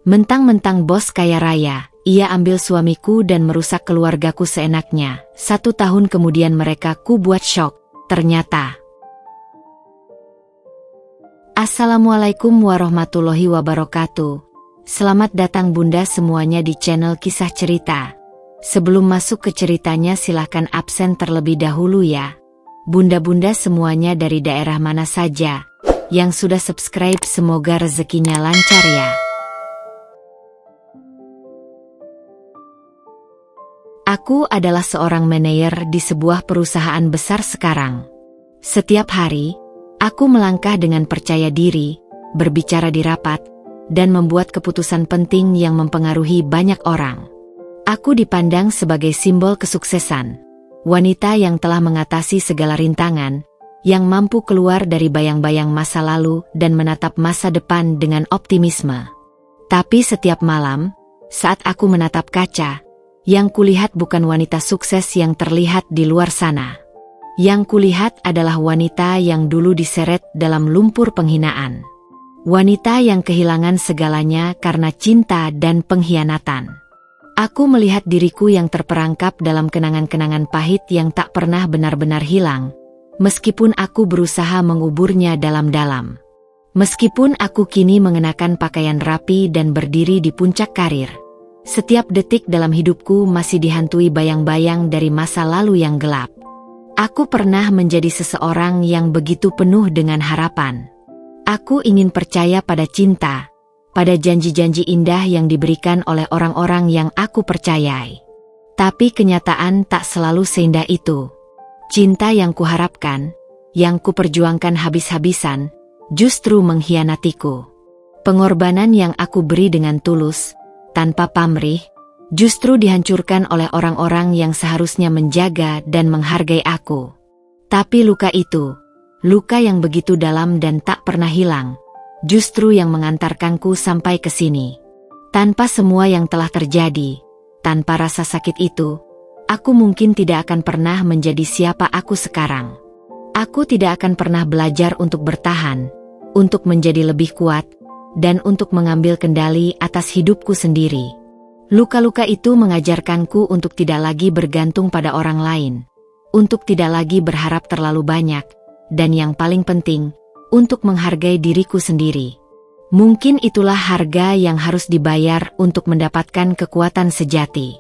Mentang-mentang bos kaya raya, ia ambil suamiku dan merusak keluargaku seenaknya. 1 tahun kemudian mereka ku buat syok, ternyata. Assalamualaikum warahmatullahi wabarakatuh. Selamat datang bunda semuanya di channel kisah cerita. Sebelum masuk ke ceritanya silahkan absen terlebih dahulu ya. Bunda-bunda semuanya dari daerah mana saja yang sudah subscribe semoga rezekinya lancar ya. Aku adalah seorang manajer di sebuah perusahaan besar sekarang. Setiap hari, aku melangkah dengan percaya diri, berbicara di rapat, dan membuat keputusan penting yang mempengaruhi banyak orang. Aku dipandang sebagai simbol kesuksesan, wanita yang telah mengatasi segala rintangan, yang mampu keluar dari bayang-bayang masa lalu dan menatap masa depan dengan optimisme. Tapi setiap malam, saat aku menatap kaca, yang kulihat bukan wanita sukses yang terlihat di luar sana. Yang kulihat adalah wanita yang dulu diseret dalam lumpur penghinaan. Wanita yang kehilangan segalanya karena cinta dan pengkhianatan. Aku melihat diriku yang terperangkap dalam kenangan-kenangan pahit yang tak pernah benar-benar hilang, meskipun aku berusaha menguburnya dalam-dalam. Meskipun aku kini mengenakan pakaian rapi dan berdiri di puncak karir, setiap detik dalam hidupku masih dihantui bayang-bayang dari masa lalu yang gelap. Aku pernah menjadi seseorang yang begitu penuh dengan harapan. Aku ingin percaya pada cinta, pada janji-janji indah yang diberikan oleh orang-orang yang aku percayai. Tapi kenyataan tak selalu seindah itu. Cinta yang kuharapkan, yang kuperjuangkan habis-habisan, justru mengkhianatiku. Pengorbanan yang aku beri dengan tulus, tanpa pamrih, justru dihancurkan oleh orang-orang yang seharusnya menjaga dan menghargai aku. Tapi luka itu, luka yang begitu dalam dan tak pernah hilang, justru yang mengantarkanku sampai ke sini. Tanpa semua yang telah terjadi, tanpa rasa sakit itu, aku mungkin tidak akan pernah menjadi siapa aku sekarang. Aku tidak akan pernah belajar untuk bertahan, untuk menjadi lebih kuat, dan untuk mengambil kendali atas hidupku sendiri. Luka-luka itu mengajarkanku untuk tidak lagi bergantung pada orang lain, untuk tidak lagi berharap terlalu banyak, dan yang paling penting, untuk menghargai diriku sendiri. Mungkin itulah harga yang harus dibayar untuk mendapatkan kekuatan sejati.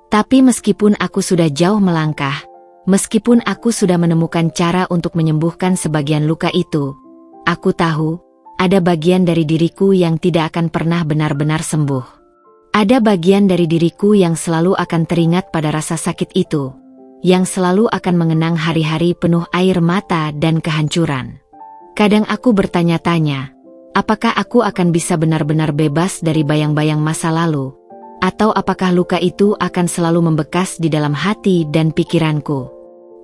Tapi meskipun aku sudah jauh melangkah, meskipun aku sudah menemukan cara untuk menyembuhkan sebagian luka itu, aku tahu, ada bagian dari diriku yang tidak akan pernah benar-benar sembuh. Ada bagian dari diriku yang selalu akan teringat pada rasa sakit itu, yang selalu akan mengenang hari-hari penuh air mata dan kehancuran. Kadang aku bertanya-tanya, apakah aku akan bisa benar-benar bebas dari bayang-bayang masa lalu, atau apakah luka itu akan selalu membekas di dalam hati dan pikiranku.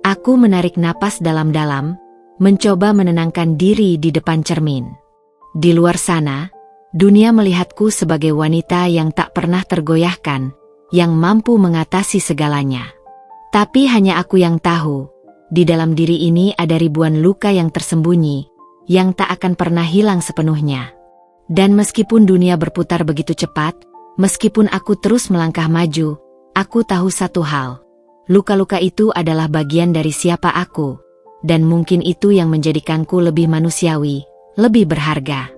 Aku menarik napas dalam-dalam, mencoba menenangkan diri di depan cermin. Di luar sana, dunia melihatku sebagai wanita yang tak pernah tergoyahkan, yang mampu mengatasi segalanya. Tapi hanya aku yang tahu, di dalam diri ini ada ribuan luka yang tersembunyi, yang tak akan pernah hilang sepenuhnya. Dan meskipun dunia berputar begitu cepat, meskipun aku terus melangkah maju, aku tahu satu hal. Luka-luka itu adalah bagian dari siapa aku, dan mungkin itu yang menjadikanku lebih manusiawi, lebih berharga.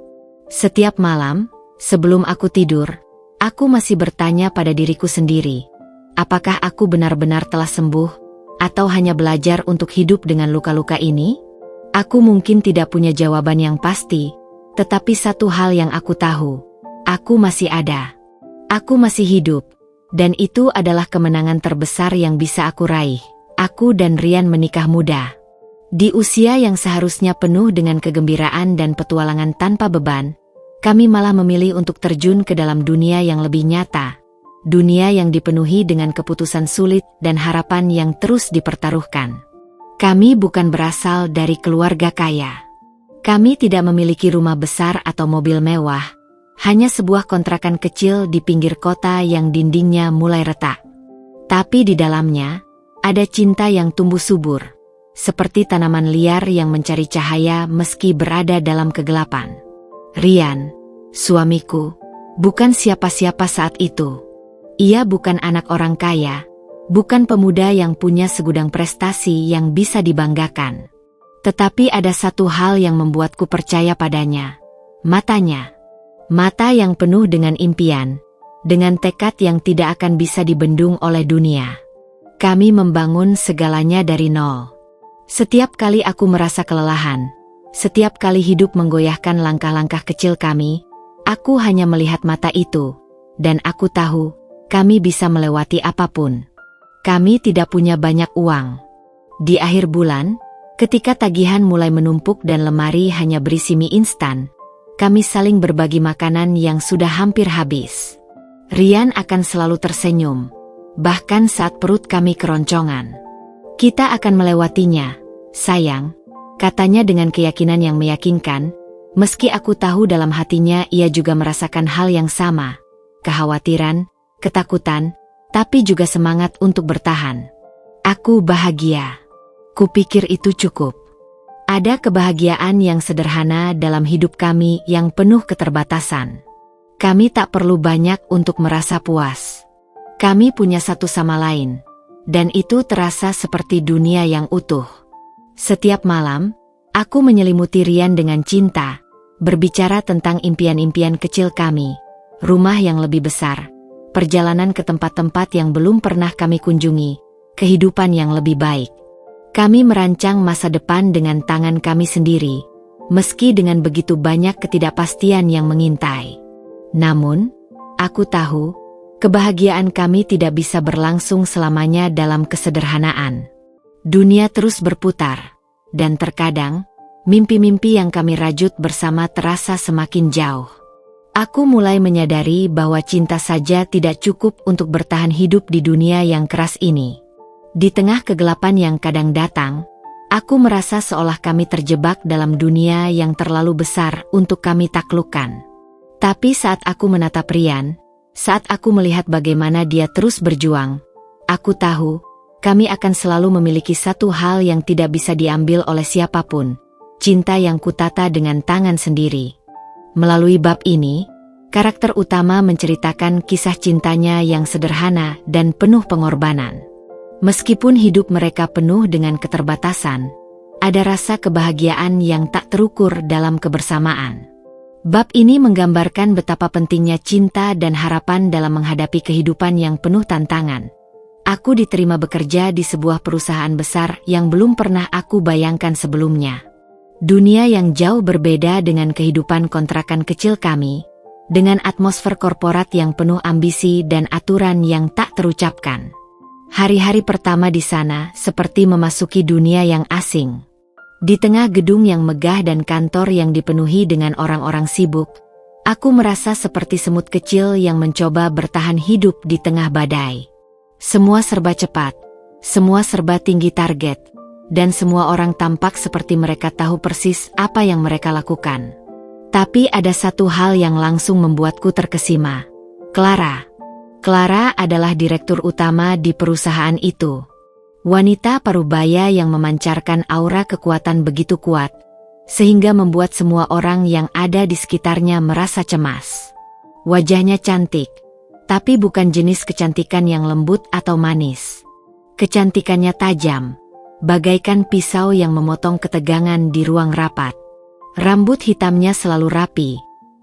Setiap malam, sebelum aku tidur, aku masih bertanya pada diriku sendiri, apakah aku benar-benar telah sembuh, atau hanya belajar untuk hidup dengan luka-luka ini? Aku mungkin tidak punya jawaban yang pasti, tetapi satu hal yang aku tahu, aku masih ada. Aku masih hidup, dan itu adalah kemenangan terbesar yang bisa aku raih. Aku dan Rian menikah muda. Di usia yang seharusnya penuh dengan kegembiraan dan petualangan tanpa beban, kami malah memilih untuk terjun ke dalam dunia yang lebih nyata. Dunia yang dipenuhi dengan keputusan sulit dan harapan yang terus dipertaruhkan. Kami bukan berasal dari keluarga kaya. Kami tidak memiliki rumah besar atau mobil mewah, hanya sebuah kontrakan kecil di pinggir kota yang dindingnya mulai retak. Tapi di dalamnya, ada cinta yang tumbuh subur, seperti tanaman liar yang mencari cahaya meski berada dalam kegelapan. Rian, suamiku, Bukan siapa-siapa saat itu. Ia bukan anak orang kaya, bukan pemuda yang punya segudang prestasi yang bisa dibanggakan. Tetapi ada satu hal yang membuatku percaya padanya. Matanya. Mata yang penuh dengan impian, dengan tekad yang tidak akan bisa dibendung oleh dunia. Kami membangun segalanya dari nol. Setiap kali aku merasa kelelahan, setiap kali hidup menggoyahkan langkah-langkah kecil kami, aku hanya melihat mata itu, dan aku tahu, kami bisa melewati apapun. Kami tidak punya banyak uang. Di akhir bulan, ketika tagihan mulai menumpuk dan lemari hanya berisi mie instan, kami saling berbagi makanan yang sudah hampir habis. Rian akan selalu tersenyum, bahkan saat perut kami keroncongan. Kita akan melewatinya, sayang, katanya dengan keyakinan yang meyakinkan, meski aku tahu dalam hatinya ia juga merasakan hal yang sama, kekhawatiran, ketakutan, tapi juga semangat untuk bertahan. Aku bahagia. Kupikir itu cukup. Ada kebahagiaan yang sederhana dalam hidup kami yang penuh keterbatasan. Kami tak perlu banyak untuk merasa puas. Kami punya satu sama lain, dan itu terasa seperti dunia yang utuh. Setiap malam, aku menyelimuti Rian dengan cinta, berbicara tentang impian-impian kecil kami, rumah yang lebih besar, perjalanan ke tempat-tempat yang belum pernah kami kunjungi, kehidupan yang lebih baik. Kami merancang masa depan dengan tangan kami sendiri, meski dengan begitu banyak ketidakpastian yang mengintai. Namun, aku tahu, kebahagiaan kami tidak bisa berlangsung selamanya dalam kesederhanaan. Dunia terus berputar, dan terkadang, mimpi-mimpi yang kami rajut bersama terasa semakin jauh. Aku mulai menyadari bahwa cinta saja tidak cukup untuk bertahan hidup di dunia yang keras ini. Di tengah kegelapan yang kadang datang, aku merasa seolah kami terjebak dalam dunia yang terlalu besar untuk kami taklukkan. Tapi saat aku menatap Rian, saat aku melihat bagaimana dia terus berjuang, aku tahu, kami akan selalu memiliki satu hal yang tidak bisa diambil oleh siapapun, cinta yang kutata dengan tangan sendiri. Melalui bab ini, karakter utama menceritakan kisah cintanya yang sederhana dan penuh pengorbanan. Meskipun hidup mereka penuh dengan keterbatasan, ada rasa kebahagiaan yang tak terukur dalam kebersamaan. Bab ini menggambarkan betapa pentingnya cinta dan harapan dalam menghadapi kehidupan yang penuh tantangan. Aku diterima bekerja di sebuah perusahaan besar yang belum pernah aku bayangkan sebelumnya. Dunia yang jauh berbeda dengan kehidupan kontrakan kecil kami, dengan atmosfer korporat yang penuh ambisi dan aturan yang tak terucapkan. Hari-hari pertama di sana seperti memasuki dunia yang asing. Di tengah gedung yang megah dan kantor yang dipenuhi dengan orang-orang sibuk, aku merasa seperti semut kecil yang mencoba bertahan hidup di tengah badai. Semua serba cepat, semua serba tinggi target, dan semua orang tampak seperti mereka tahu persis apa yang mereka lakukan. Tapi ada satu hal yang langsung membuatku terkesima. Clara. Clara adalah direktur utama di perusahaan itu. Wanita parubaya yang memancarkan aura kekuatan begitu kuat, sehingga membuat semua orang yang ada di sekitarnya merasa cemas. Wajahnya cantik, tapi bukan jenis kecantikan yang lembut atau manis. Kecantikannya tajam, bagaikan pisau yang memotong ketegangan di ruang rapat. Rambut hitamnya selalu rapi,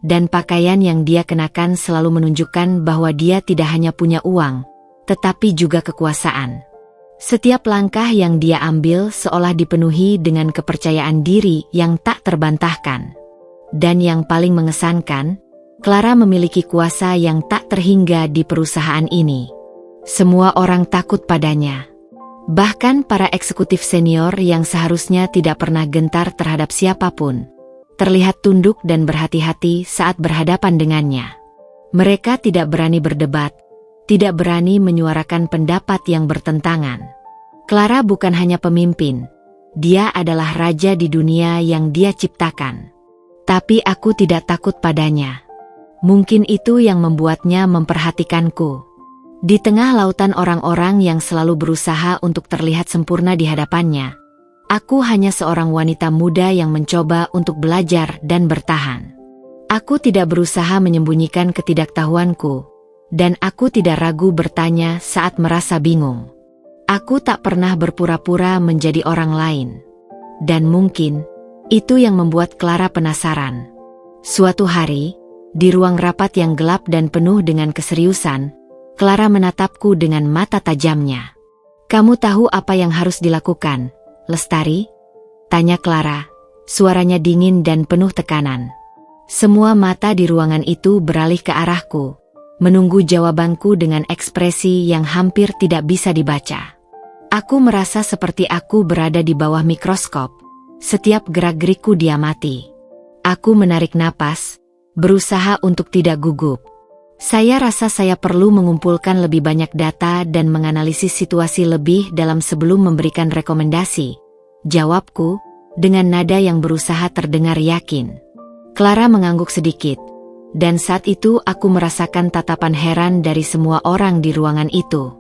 dan pakaian yang dia kenakan selalu menunjukkan bahwa dia tidak hanya punya uang, tetapi juga kekuasaan. Setiap langkah yang dia ambil seolah dipenuhi dengan kepercayaan diri yang tak terbantahkan. Dan yang paling mengesankan, Clara memiliki kuasa yang tak terhingga di perusahaan ini. Semua orang takut padanya. Bahkan para eksekutif senior yang seharusnya tidak pernah gentar terhadap siapapun, terlihat tunduk dan berhati-hati saat berhadapan dengannya. Mereka tidak berani berdebat, tidak berani menyuarakan pendapat yang bertentangan. Clara bukan hanya pemimpin, dia adalah raja di dunia yang dia ciptakan. Tapi aku tidak takut padanya. Mungkin itu yang membuatnya memperhatikanku. Di tengah lautan orang-orang yang selalu berusaha untuk terlihat sempurna di hadapannya, aku hanya seorang wanita muda yang mencoba untuk belajar dan bertahan. Aku tidak berusaha menyembunyikan ketidaktahuanku, dan aku tidak ragu bertanya saat merasa bingung. Aku tak pernah berpura-pura menjadi orang lain. Dan mungkin, itu yang membuat Clara penasaran. Suatu hari, di ruang rapat yang gelap dan penuh dengan keseriusan, Clara menatapku dengan mata tajamnya. "Kamu tahu apa yang harus dilakukan, Lestari?" tanya Clara, suaranya dingin dan penuh tekanan. Semua mata di ruangan itu beralih ke arahku, menunggu jawabanku dengan ekspresi yang hampir tidak bisa dibaca. Aku merasa seperti aku berada di bawah mikroskop. Setiap gerak-gerikku diamati. Aku menarik napas, berusaha untuk tidak gugup. Saya rasa saya perlu mengumpulkan lebih banyak data dan menganalisis situasi lebih dalam sebelum memberikan rekomendasi. Jawabku, dengan nada yang berusaha terdengar yakin. Clara mengangguk sedikit, dan saat itu aku merasakan tatapan heran dari semua orang di ruangan itu.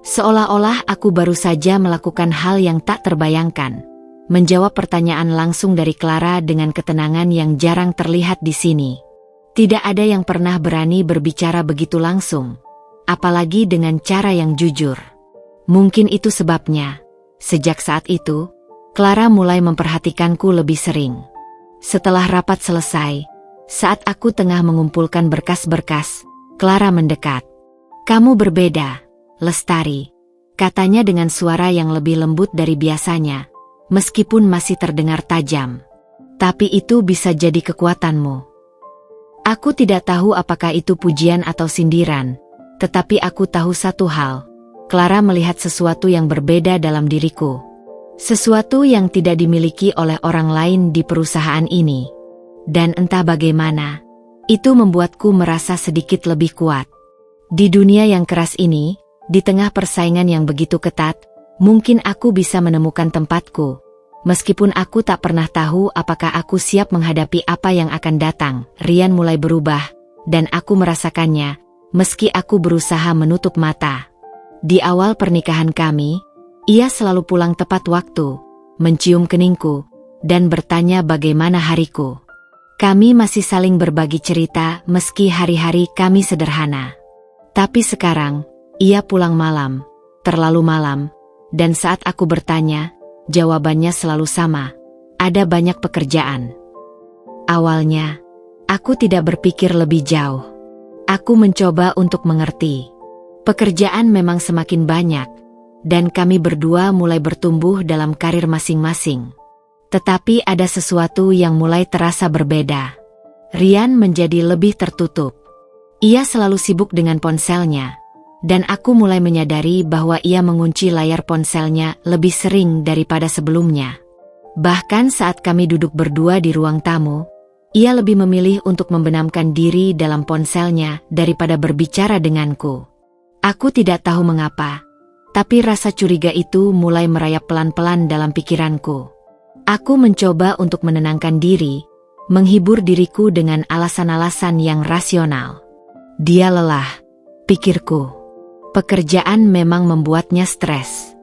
Seolah-olah aku baru saja melakukan hal yang tak terbayangkan. Menjawab pertanyaan langsung dari Clara dengan ketenangan yang jarang terlihat di sini. Tidak ada yang pernah berani berbicara begitu langsung, apalagi dengan cara yang jujur. Mungkin itu sebabnya, sejak saat itu, Clara mulai memperhatikanku lebih sering. Setelah rapat selesai, saat aku tengah mengumpulkan berkas-berkas, Clara mendekat. "Kamu berbeda, Lestari," katanya dengan suara yang lebih lembut dari biasanya, meskipun masih terdengar tajam. "Tapi itu bisa jadi kekuatanmu." Aku tidak tahu apakah itu pujian atau sindiran, tetapi aku tahu satu hal. Clara melihat sesuatu yang berbeda dalam diriku. Sesuatu yang tidak dimiliki oleh orang lain di perusahaan ini. Dan entah bagaimana, itu membuatku merasa sedikit lebih kuat. Di dunia yang keras ini, di tengah persaingan yang begitu ketat, mungkin aku bisa menemukan tempatku. Meskipun aku tak pernah tahu apakah aku siap menghadapi apa yang akan datang. Rian mulai berubah, dan aku merasakannya, meski aku berusaha menutup mata. Di awal pernikahan kami, ia selalu pulang tepat waktu, mencium keningku, dan bertanya bagaimana hariku. Kami masih saling berbagi cerita meski hari-hari kami sederhana. Tapi sekarang, ia pulang malam, terlalu malam, dan saat aku bertanya, jawabannya selalu sama, ada banyak pekerjaan. Awalnya, aku tidak berpikir lebih jauh. Aku mencoba untuk mengerti. Pekerjaan memang semakin banyak, dan kami berdua mulai bertumbuh dalam karir masing-masing. Tetapi ada sesuatu yang mulai terasa berbeda. Rian menjadi lebih tertutup. Ia selalu sibuk dengan ponselnya, dan aku mulai menyadari bahwa ia mengunci layar ponselnya lebih sering daripada sebelumnya. Bahkan saat kami duduk berdua di ruang tamu, ia lebih memilih untuk membenamkan diri dalam ponselnya daripada berbicara denganku. Aku tidak tahu mengapa, tapi rasa curiga itu mulai merayap pelan-pelan dalam pikiranku. Aku mencoba untuk menenangkan diri, menghibur diriku dengan alasan-alasan yang rasional. Dia lelah, pikirku. Pekerjaan memang membuatnya stres.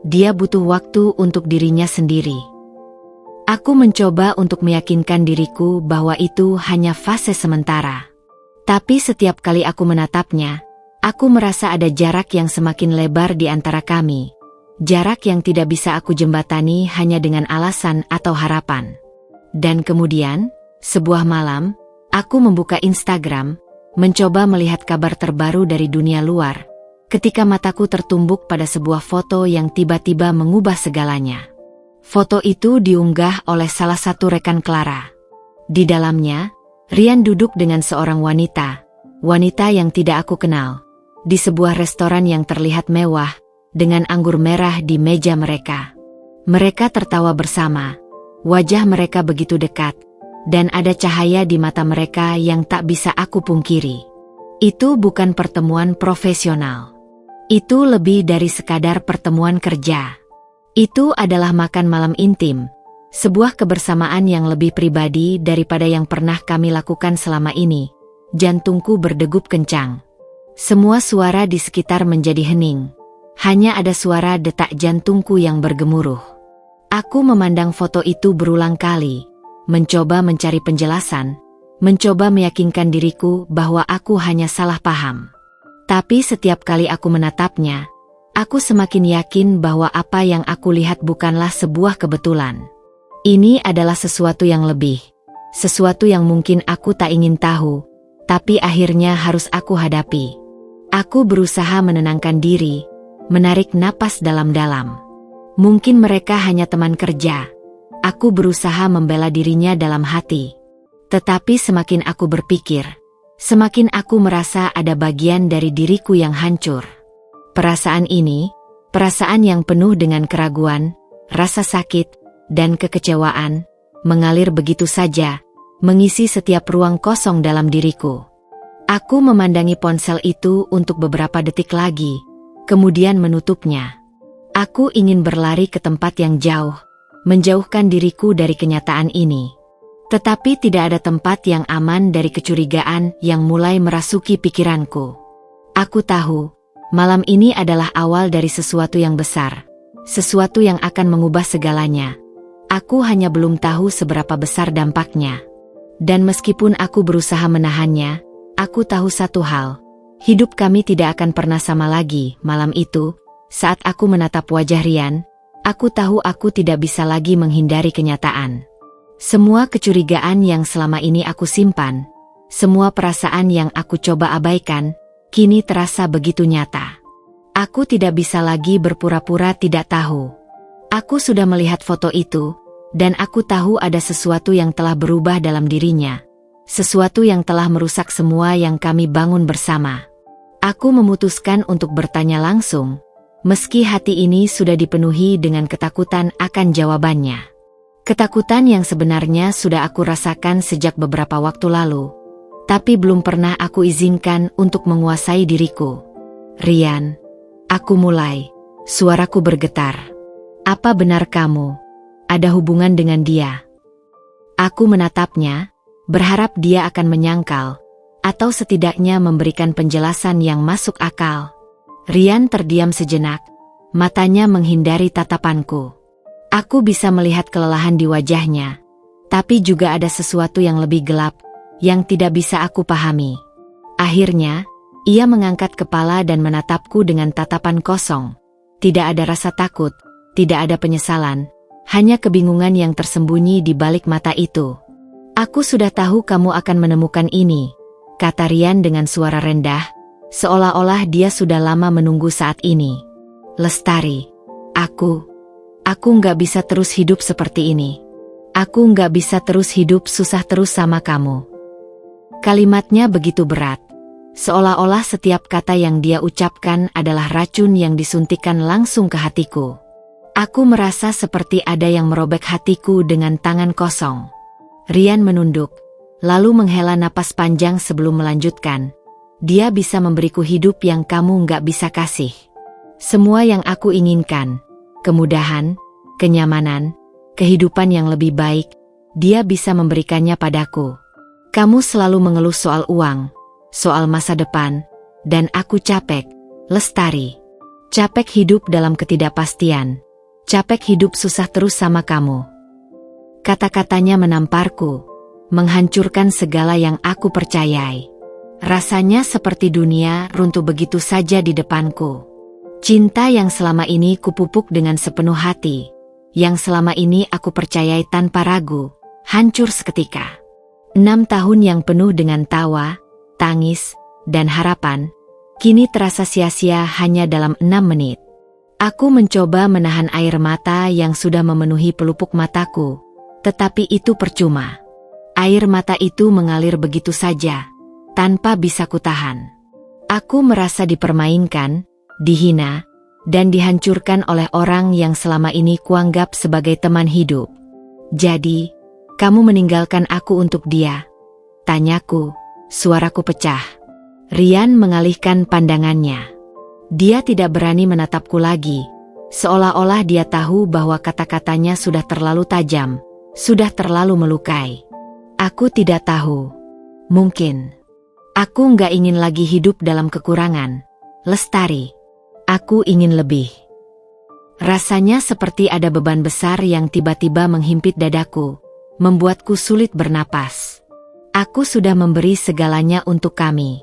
Dia butuh waktu untuk dirinya sendiri. Aku mencoba untuk meyakinkan diriku bahwa itu hanya fase sementara. Tapi setiap kali aku menatapnya, aku merasa ada jarak yang semakin lebar di antara kami. Jarak yang tidak bisa aku jembatani hanya dengan alasan atau harapan. Dan kemudian, sebuah malam, aku membuka Instagram, mencoba melihat kabar terbaru dari dunia luar, ketika mataku tertumbuk pada sebuah foto yang tiba-tiba mengubah segalanya. Foto itu diunggah oleh salah satu rekan Clara. Di dalamnya, Rian duduk dengan seorang wanita yang tidak aku kenal, di sebuah restoran yang terlihat mewah, dengan anggur merah di meja mereka. Mereka tertawa bersama, wajah mereka begitu dekat, dan ada cahaya di mata mereka yang tak bisa aku pungkiri. Itu bukan pertemuan profesional. Itu lebih dari sekadar pertemuan kerja. Itu adalah makan malam intim, sebuah kebersamaan yang lebih pribadi daripada yang pernah kami lakukan selama ini. Jantungku berdegup kencang. Semua suara di sekitar menjadi hening. Hanya ada suara detak jantungku yang bergemuruh. Aku memandang foto itu berulang kali, mencoba mencari penjelasan, mencoba meyakinkan diriku bahwa aku hanya salah paham. Tapi setiap kali aku menatapnya, aku semakin yakin bahwa apa yang aku lihat bukanlah sebuah kebetulan. Ini adalah sesuatu yang lebih, sesuatu yang mungkin aku tak ingin tahu, tapi akhirnya harus aku hadapi. Aku berusaha menenangkan diri, menarik napas dalam-dalam. Mungkin mereka hanya teman kerja. Aku berusaha membela dirinya dalam hati. Tetapi semakin aku berpikir, semakin aku merasa ada bagian dari diriku yang hancur. Perasaan ini, perasaan yang penuh dengan keraguan, rasa sakit, dan kekecewaan, mengalir begitu saja, mengisi setiap ruang kosong dalam diriku. Aku memandangi ponsel itu untuk beberapa detik lagi, kemudian menutupnya. Aku ingin berlari ke tempat yang jauh, menjauhkan diriku dari kenyataan ini. Tetapi tidak ada tempat yang aman dari kecurigaan yang mulai merasuki pikiranku. Aku tahu, malam ini adalah awal dari sesuatu yang besar, sesuatu yang akan mengubah segalanya. Aku hanya belum tahu seberapa besar dampaknya. Dan meskipun aku berusaha menahannya, aku tahu satu hal. Hidup kami tidak akan pernah sama lagi. Malam itu, saat aku menatap wajah Rian, aku tahu aku tidak bisa lagi menghindari kenyataan. Semua kecurigaan yang selama ini aku simpan, semua perasaan yang aku coba abaikan, kini terasa begitu nyata. Aku tidak bisa lagi berpura-pura tidak tahu. Aku sudah melihat foto itu, dan aku tahu ada sesuatu yang telah berubah dalam dirinya. Sesuatu yang telah merusak semua yang kami bangun bersama. Aku memutuskan untuk bertanya langsung, meski hati ini sudah dipenuhi dengan ketakutan akan jawabannya. Ketakutan yang sebenarnya sudah aku rasakan sejak beberapa waktu lalu, tapi belum pernah aku izinkan untuk menguasai diriku. Rian, aku mulai. Suaraku bergetar. Apa benar kamu ada hubungan dengan dia? Aku menatapnya, berharap dia akan menyangkal, atau setidaknya memberikan penjelasan yang masuk akal. Rian terdiam sejenak, matanya menghindari tatapanku. Aku bisa melihat kelelahan di wajahnya, tapi juga ada sesuatu yang lebih gelap, yang tidak bisa aku pahami. Akhirnya, ia mengangkat kepala dan menatapku dengan tatapan kosong. Tidak ada rasa takut, tidak ada penyesalan, hanya kebingungan yang tersembunyi di balik mata itu. Aku sudah tahu kamu akan menemukan ini, kata Rian dengan suara rendah, seolah-olah dia sudah lama menunggu saat ini. Lestari, aku nggak bisa terus hidup seperti ini. Aku nggak bisa terus hidup susah terus sama kamu. Kalimatnya begitu berat, seolah-olah setiap kata yang dia ucapkan adalah racun yang disuntikkan langsung ke hatiku. Aku merasa seperti ada yang merobek hatiku dengan tangan kosong. Rian menunduk, lalu menghela napas panjang sebelum melanjutkan. Dia bisa memberiku hidup yang kamu nggak bisa kasih. Semua yang aku inginkan, kemudahan, kenyamanan, kehidupan yang lebih baik, dia bisa memberikannya padaku. Kamu selalu mengeluh soal uang, soal masa depan, dan aku capek, Lestari. Capek hidup dalam ketidakpastian. Capek hidup susah terus sama kamu. Kata-katanya menamparku, menghancurkan segala yang aku percayai. Rasanya seperti dunia runtuh begitu saja di depanku. Cinta yang selama ini kupupuk dengan sepenuh hati, yang selama ini aku percayai tanpa ragu, hancur seketika. 6 tahun yang penuh dengan tawa, tangis, dan harapan, kini terasa sia-sia hanya dalam 6 menit. Aku mencoba menahan air mata yang sudah memenuhi pelupuk mataku, tetapi itu percuma. Air mata itu mengalir begitu saja, tanpa bisa kutahan. Aku merasa dipermainkan, dihina, dan dihancurkan oleh orang yang selama ini kuanggap sebagai teman hidup. Jadi, kamu meninggalkan aku untuk dia? Tanyaku, suaraku pecah. Rian mengalihkan pandangannya. Dia tidak berani menatapku lagi, seolah-olah dia tahu bahwa kata-katanya sudah terlalu tajam, sudah terlalu melukai. Aku tidak tahu. Mungkin. Aku nggak ingin lagi hidup dalam kekurangan, Lestari. Aku ingin lebih. Rasanya seperti ada beban besar yang tiba-tiba menghimpit dadaku, membuatku sulit bernapas. Aku sudah memberi segalanya untuk kami.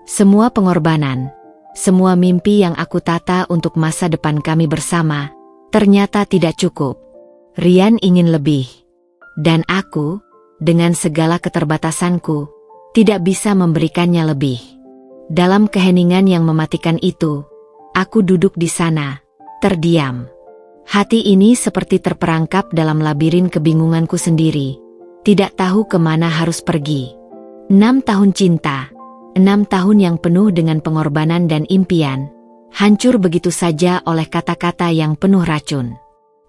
Semua pengorbanan, semua mimpi yang aku tata untuk masa depan kami bersama, ternyata tidak cukup. Rian ingin lebih. Dan aku, dengan segala keterbatasanku, tidak bisa memberikannya lebih. Dalam keheningan yang mematikan itu, aku duduk di sana, terdiam. Hati ini seperti terperangkap dalam labirin kebingunganku sendiri, tidak tahu kemana harus pergi. 6 tahun cinta, 6 tahun yang penuh dengan pengorbanan dan impian, hancur begitu saja oleh kata-kata yang penuh racun.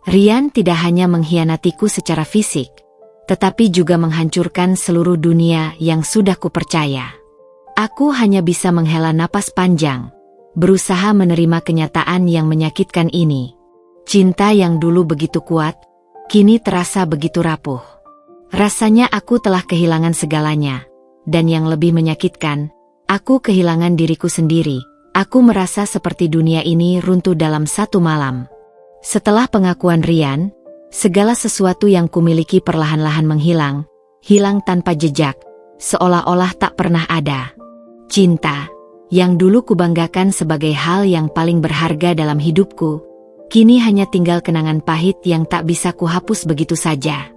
Rian tidak hanya mengkhianatiku secara fisik, tetapi juga menghancurkan seluruh dunia yang sudah kupercaya. Aku hanya bisa menghela napas panjang, berusaha menerima kenyataan yang menyakitkan ini. Cinta yang dulu begitu kuat, kini terasa begitu rapuh. Rasanya aku telah kehilangan segalanya, dan yang lebih menyakitkan, aku kehilangan diriku sendiri. Aku merasa seperti dunia ini runtuh dalam satu malam. Setelah pengakuan Rian, segala sesuatu yang kumiliki perlahan-lahan menghilang, hilang tanpa jejak, seolah-olah tak pernah ada. Cinta, yang dulu kubanggakan sebagai hal yang paling berharga dalam hidupku, kini hanya tinggal kenangan pahit yang tak bisa kuhapus begitu saja.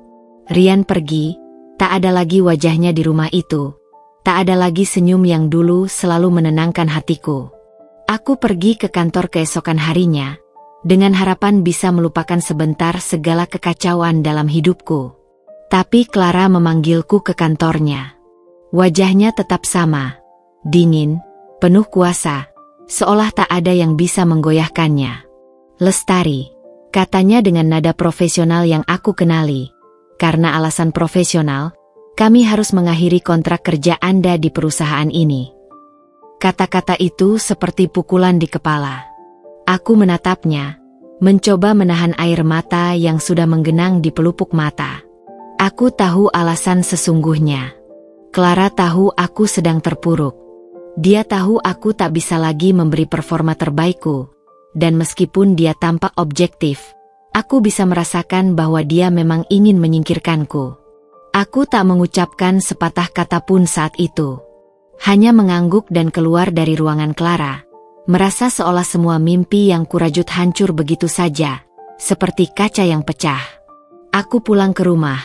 Rian pergi, tak ada lagi wajahnya di rumah itu, tak ada lagi senyum yang dulu selalu menenangkan hatiku. Aku pergi ke kantor keesokan harinya, dengan harapan bisa melupakan sebentar segala kekacauan dalam hidupku. Tapi Clara memanggilku ke kantornya. Wajahnya tetap sama, dingin, penuh kuasa, seolah tak ada yang bisa menggoyahkannya. "Lestari," katanya dengan nada profesional yang aku kenali. "Karena alasan profesional, kami harus mengakhiri kontrak kerja Anda di perusahaan ini." Kata-kata itu seperti pukulan di kepala. Aku menatapnya, mencoba menahan air mata yang sudah menggenang di pelupuk mata. Aku tahu alasan sesungguhnya. Clara tahu aku sedang terpuruk. Dia tahu aku tak bisa lagi memberi performa terbaikku, dan meskipun dia tampak objektif, aku bisa merasakan bahwa dia memang ingin menyingkirkanku. Aku tak mengucapkan sepatah kata pun saat itu. Hanya mengangguk dan keluar dari ruangan Clara, merasa seolah semua mimpi yang kurajut hancur begitu saja, seperti kaca yang pecah. Aku pulang ke rumah,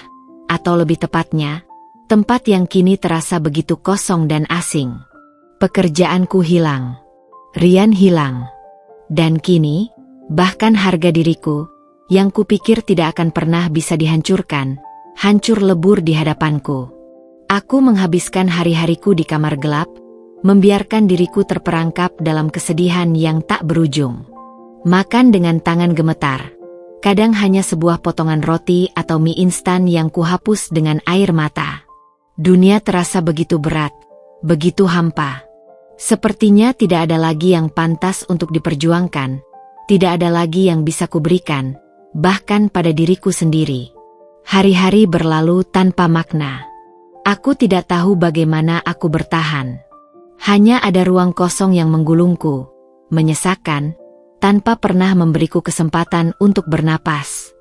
atau lebih tepatnya, tempat yang kini terasa begitu kosong dan asing. Pekerjaanku hilang. Rian hilang. Dan kini, bahkan harga diriku, yang kupikir tidak akan pernah bisa dihancurkan, hancur lebur di hadapanku. Aku menghabiskan hari-hariku di kamar gelap, membiarkan diriku terperangkap dalam kesedihan yang tak berujung. Makan dengan tangan gemetar, kadang hanya sebuah potongan roti atau mie instan yang kuhapus dengan air mata. Dunia terasa begitu berat, begitu hampa. Sepertinya tidak ada lagi yang pantas untuk diperjuangkan, tidak ada lagi yang bisa kuberikan, bahkan pada diriku sendiri. Hari-hari berlalu tanpa makna. Aku tidak tahu bagaimana aku bertahan. Hanya ada ruang kosong yang menggulungku, menyesakkan, tanpa pernah memberiku kesempatan untuk bernapas.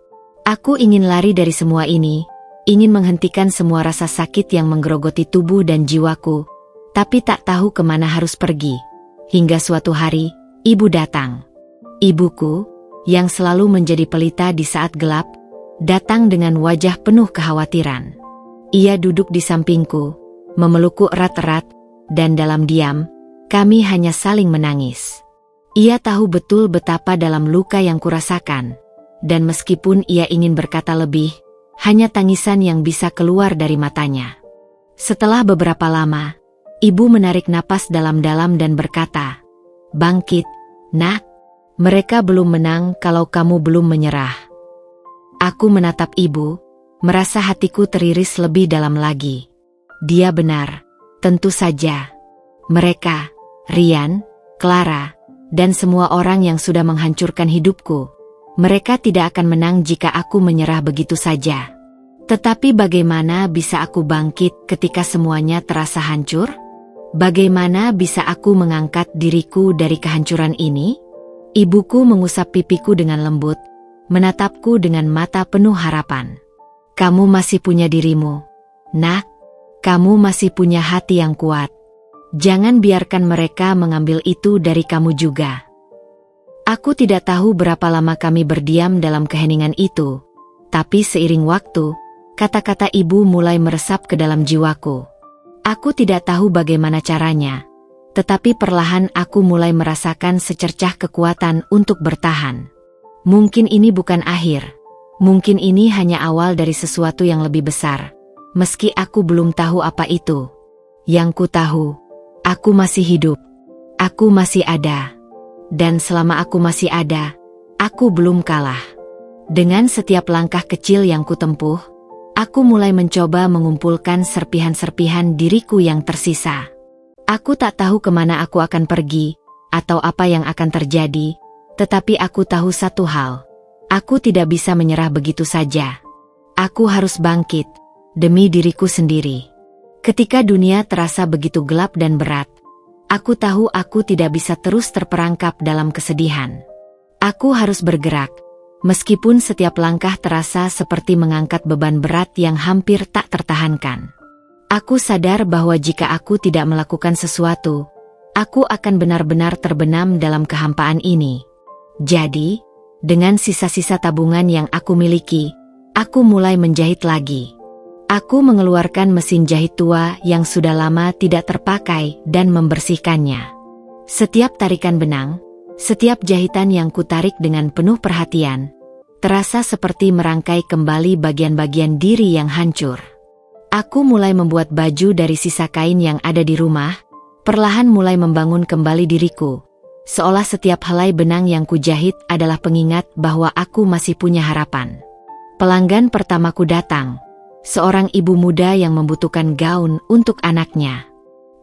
Aku ingin lari dari semua ini, ingin menghentikan semua rasa sakit yang menggerogoti tubuh dan jiwaku, tapi tak tahu kemana harus pergi. Hingga suatu hari, ibu datang. Ibuku, yang selalu menjadi pelita di saat gelap, datang dengan wajah penuh kekhawatiran. Ia duduk di sampingku, memelukku erat-erat, dan dalam diam, kami hanya saling menangis. Ia tahu betul betapa dalam luka yang kurasakan, dan meskipun ia ingin berkata lebih, hanya tangisan yang bisa keluar dari matanya. Setelah beberapa lama, ibu menarik napas dalam-dalam dan berkata, "Bangkit, nak. Mereka belum menang kalau kamu belum menyerah." Aku menatap ibu, merasa hatiku teriris lebih dalam lagi. Dia benar, tentu saja. Mereka, Rian, Clara, dan semua orang yang sudah menghancurkan hidupku, mereka tidak akan menang jika aku menyerah begitu saja. Tetapi bagaimana bisa aku bangkit ketika semuanya terasa hancur? Bagaimana bisa aku mengangkat diriku dari kehancuran ini? Ibuku mengusap pipiku dengan lembut, menatapku dengan mata penuh harapan. "Kamu masih punya dirimu, nak. Kamu masih punya hati yang kuat. Jangan biarkan mereka mengambil itu dari kamu juga. Aku tidak tahu berapa lama kami berdiam dalam keheningan itu, tapi seiring waktu, kata-kata ibu mulai meresap ke dalam jiwaku. Aku tidak tahu bagaimana caranya, tetapi perlahan aku mulai merasakan secercah kekuatan untuk bertahan. Mungkin ini bukan akhir. Mungkin ini hanya awal dari sesuatu yang lebih besar. Meski aku belum tahu apa itu. Yang ku tahu, aku masih hidup. Aku masih ada. Dan selama aku masih ada, aku belum kalah. Dengan setiap langkah kecil yang kutempuh, aku mulai mencoba mengumpulkan serpihan-serpihan diriku yang tersisa. Aku tak tahu kemana aku akan pergi, atau apa yang akan terjadi, tetapi aku tahu satu hal. Aku tidak bisa menyerah begitu saja. Aku harus bangkit, demi diriku sendiri. Ketika dunia terasa begitu gelap dan berat, aku tahu aku tidak bisa terus terperangkap dalam kesedihan. Aku harus bergerak, meskipun setiap langkah terasa seperti mengangkat beban berat yang hampir tak tertahankan. Aku sadar bahwa jika aku tidak melakukan sesuatu, aku akan benar-benar terbenam dalam kehampaan ini. Jadi, dengan sisa-sisa tabungan yang aku miliki, aku mulai menjahit lagi. Aku mengeluarkan mesin jahit tua yang sudah lama tidak terpakai dan membersihkannya. Setiap tarikan benang, setiap jahitan yang kutarik dengan penuh perhatian, terasa seperti merangkai kembali bagian-bagian diri yang hancur. Aku mulai membuat baju dari sisa kain yang ada di rumah, perlahan mulai membangun kembali diriku. Seolah setiap helai benang yang kujahit adalah pengingat bahwa aku masih punya harapan. Pelanggan pertamaku datang. Seorang ibu muda yang membutuhkan gaun untuk anaknya.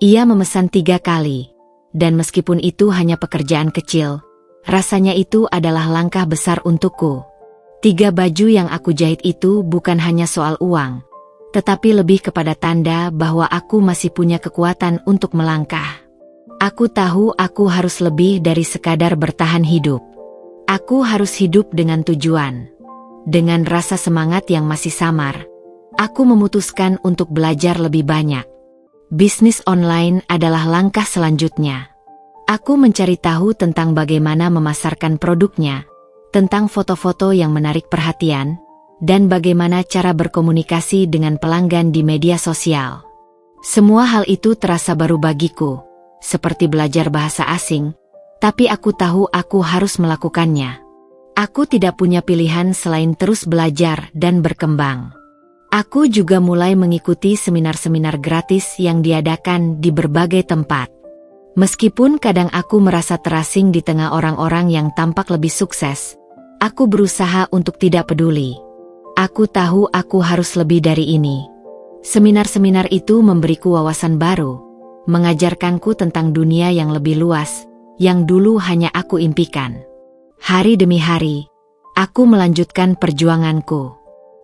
Ia memesan 3 kali. Dan meskipun itu hanya pekerjaan kecil, rasanya itu adalah langkah besar untukku. 3 baju yang aku jahit itu bukan hanya soal uang, tetapi lebih kepada tanda bahwa aku masih punya kekuatan untuk melangkah. Aku tahu aku harus lebih dari sekadar bertahan hidup. Aku harus hidup dengan tujuan. Dengan rasa semangat yang masih samar, aku memutuskan untuk belajar lebih banyak. Bisnis online adalah langkah selanjutnya. Aku mencari tahu tentang bagaimana memasarkan produknya, tentang foto-foto yang menarik perhatian, dan bagaimana cara berkomunikasi dengan pelanggan di media sosial. Semua hal itu terasa baru bagiku. Seperti belajar bahasa asing, tapi aku tahu aku harus melakukannya. Aku tidak punya pilihan selain terus belajar dan berkembang. Aku juga mulai mengikuti seminar-seminar gratis yang diadakan di berbagai tempat. Meskipun kadang aku merasa terasing di tengah orang-orang yang tampak lebih sukses, aku berusaha untuk tidak peduli. Aku tahu aku harus lebih dari ini. Seminar-seminar itu memberiku wawasan baru, mengajarkanku tentang dunia yang lebih luas, yang dulu hanya aku impikan. Hari demi hari, aku melanjutkan perjuanganku.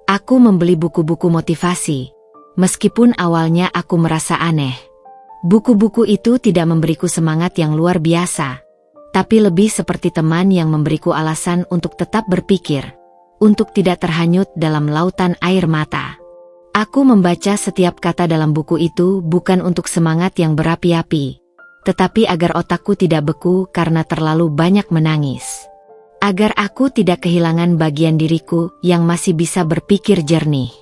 Aku membeli buku-buku motivasi, meskipun awalnya aku merasa aneh. Buku-buku itu tidak memberiku semangat yang luar biasa, tapi lebih seperti teman yang memberiku alasan untuk tetap berpikir, untuk tidak terhanyut dalam lautan air mata. Aku membaca setiap kata dalam buku itu bukan untuk semangat yang berapi-api, tetapi agar otakku tidak beku karena terlalu banyak menangis. Agar aku tidak kehilangan bagian diriku yang masih bisa berpikir jernih.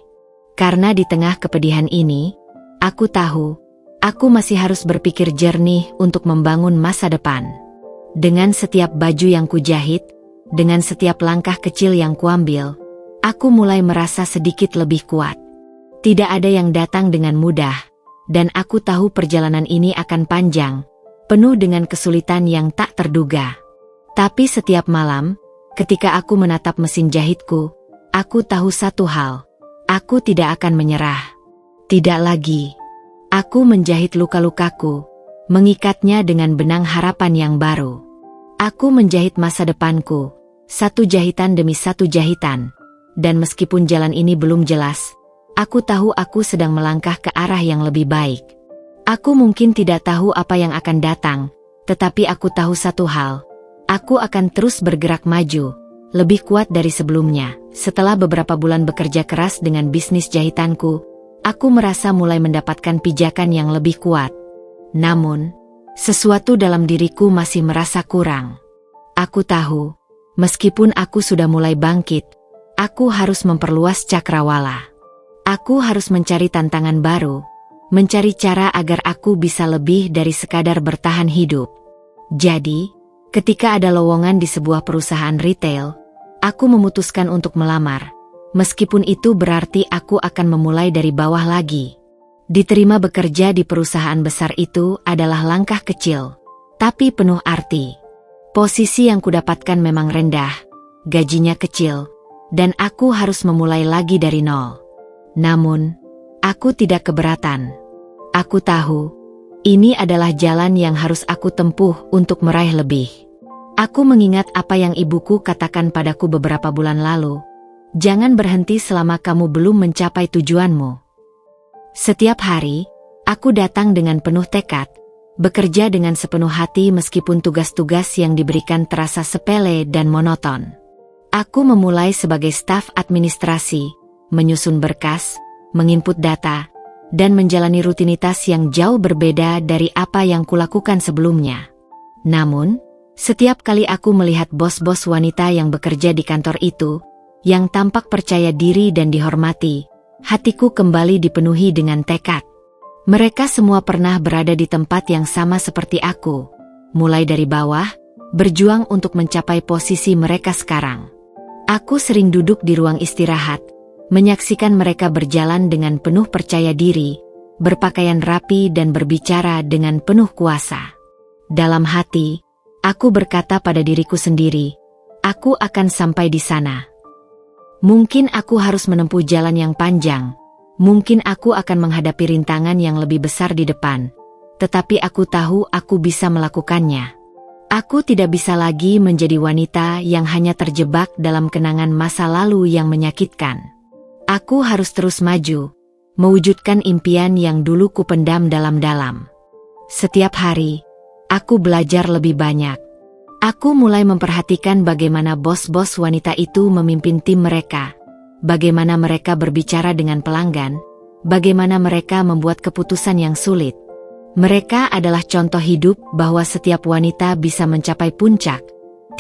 Karena di tengah kepedihan ini, aku tahu, aku masih harus berpikir jernih untuk membangun masa depan. Dengan setiap baju yang kujahit, dengan setiap langkah kecil yang kuambil, aku mulai merasa sedikit lebih kuat. Tidak ada yang datang dengan mudah, dan aku tahu perjalanan ini akan panjang, penuh dengan kesulitan yang tak terduga. Tapi setiap malam, ketika aku menatap mesin jahitku, aku tahu satu hal, aku tidak akan menyerah. Tidak lagi. Aku menjahit luka-lukaku, mengikatnya dengan benang harapan yang baru. Aku menjahit masa depanku, satu jahitan demi satu jahitan, dan meskipun jalan ini belum jelas, aku tahu aku sedang melangkah ke arah yang lebih baik. Aku mungkin tidak tahu apa yang akan datang, tetapi aku tahu satu hal. Aku akan terus bergerak maju, lebih kuat dari sebelumnya. Setelah beberapa bulan bekerja keras dengan bisnis jahitanku, aku merasa mulai mendapatkan pijakan yang lebih kuat. Namun, sesuatu dalam diriku masih merasa kurang. Aku tahu, meskipun aku sudah mulai bangkit, aku harus memperluas cakrawala. Aku harus mencari tantangan baru, mencari cara agar aku bisa lebih dari sekadar bertahan hidup. Jadi, ketika ada lowongan di sebuah perusahaan retail, aku memutuskan untuk melamar. Meskipun itu berarti aku akan memulai dari bawah lagi. Diterima bekerja di perusahaan besar itu adalah langkah kecil, tapi penuh arti. Posisi yang kudapatkan memang rendah, gajinya kecil, dan aku harus memulai lagi dari nol. Namun, aku tidak keberatan. Aku tahu, ini adalah jalan yang harus aku tempuh untuk meraih lebih. Aku mengingat apa yang ibuku katakan padaku beberapa bulan lalu. Jangan berhenti selama kamu belum mencapai tujuanmu. Setiap hari, aku datang dengan penuh tekad, bekerja dengan sepenuh hati meskipun tugas-tugas yang diberikan terasa sepele dan monoton. Aku memulai sebagai staf administrasi, menyusun berkas, menginput data, dan menjalani rutinitas yang jauh berbeda dari apa yang kulakukan sebelumnya. Namun, setiap kali aku melihat bos-bos wanita yang bekerja di kantor itu, yang tampak percaya diri dan dihormati, hatiku kembali dipenuhi dengan tekad. Mereka semua pernah berada di tempat yang sama seperti aku, mulai dari bawah, berjuang untuk mencapai posisi mereka sekarang. Aku sering duduk di ruang istirahat, menyaksikan mereka berjalan dengan penuh percaya diri, berpakaian rapi dan berbicara dengan penuh kuasa. Dalam hati, aku berkata pada diriku sendiri, aku akan sampai di sana. Mungkin aku harus menempuh jalan yang panjang, mungkin aku akan menghadapi rintangan yang lebih besar di depan, tetapi aku tahu aku bisa melakukannya. Aku tidak bisa lagi menjadi wanita yang hanya terjebak dalam kenangan masa lalu yang menyakitkan. Aku harus terus maju, mewujudkan impian yang dulu kupendam dalam-dalam. Setiap hari, aku belajar lebih banyak. Aku mulai memperhatikan bagaimana bos-bos wanita itu memimpin tim mereka, bagaimana mereka berbicara dengan pelanggan, bagaimana mereka membuat keputusan yang sulit. Mereka adalah contoh hidup bahwa setiap wanita bisa mencapai puncak,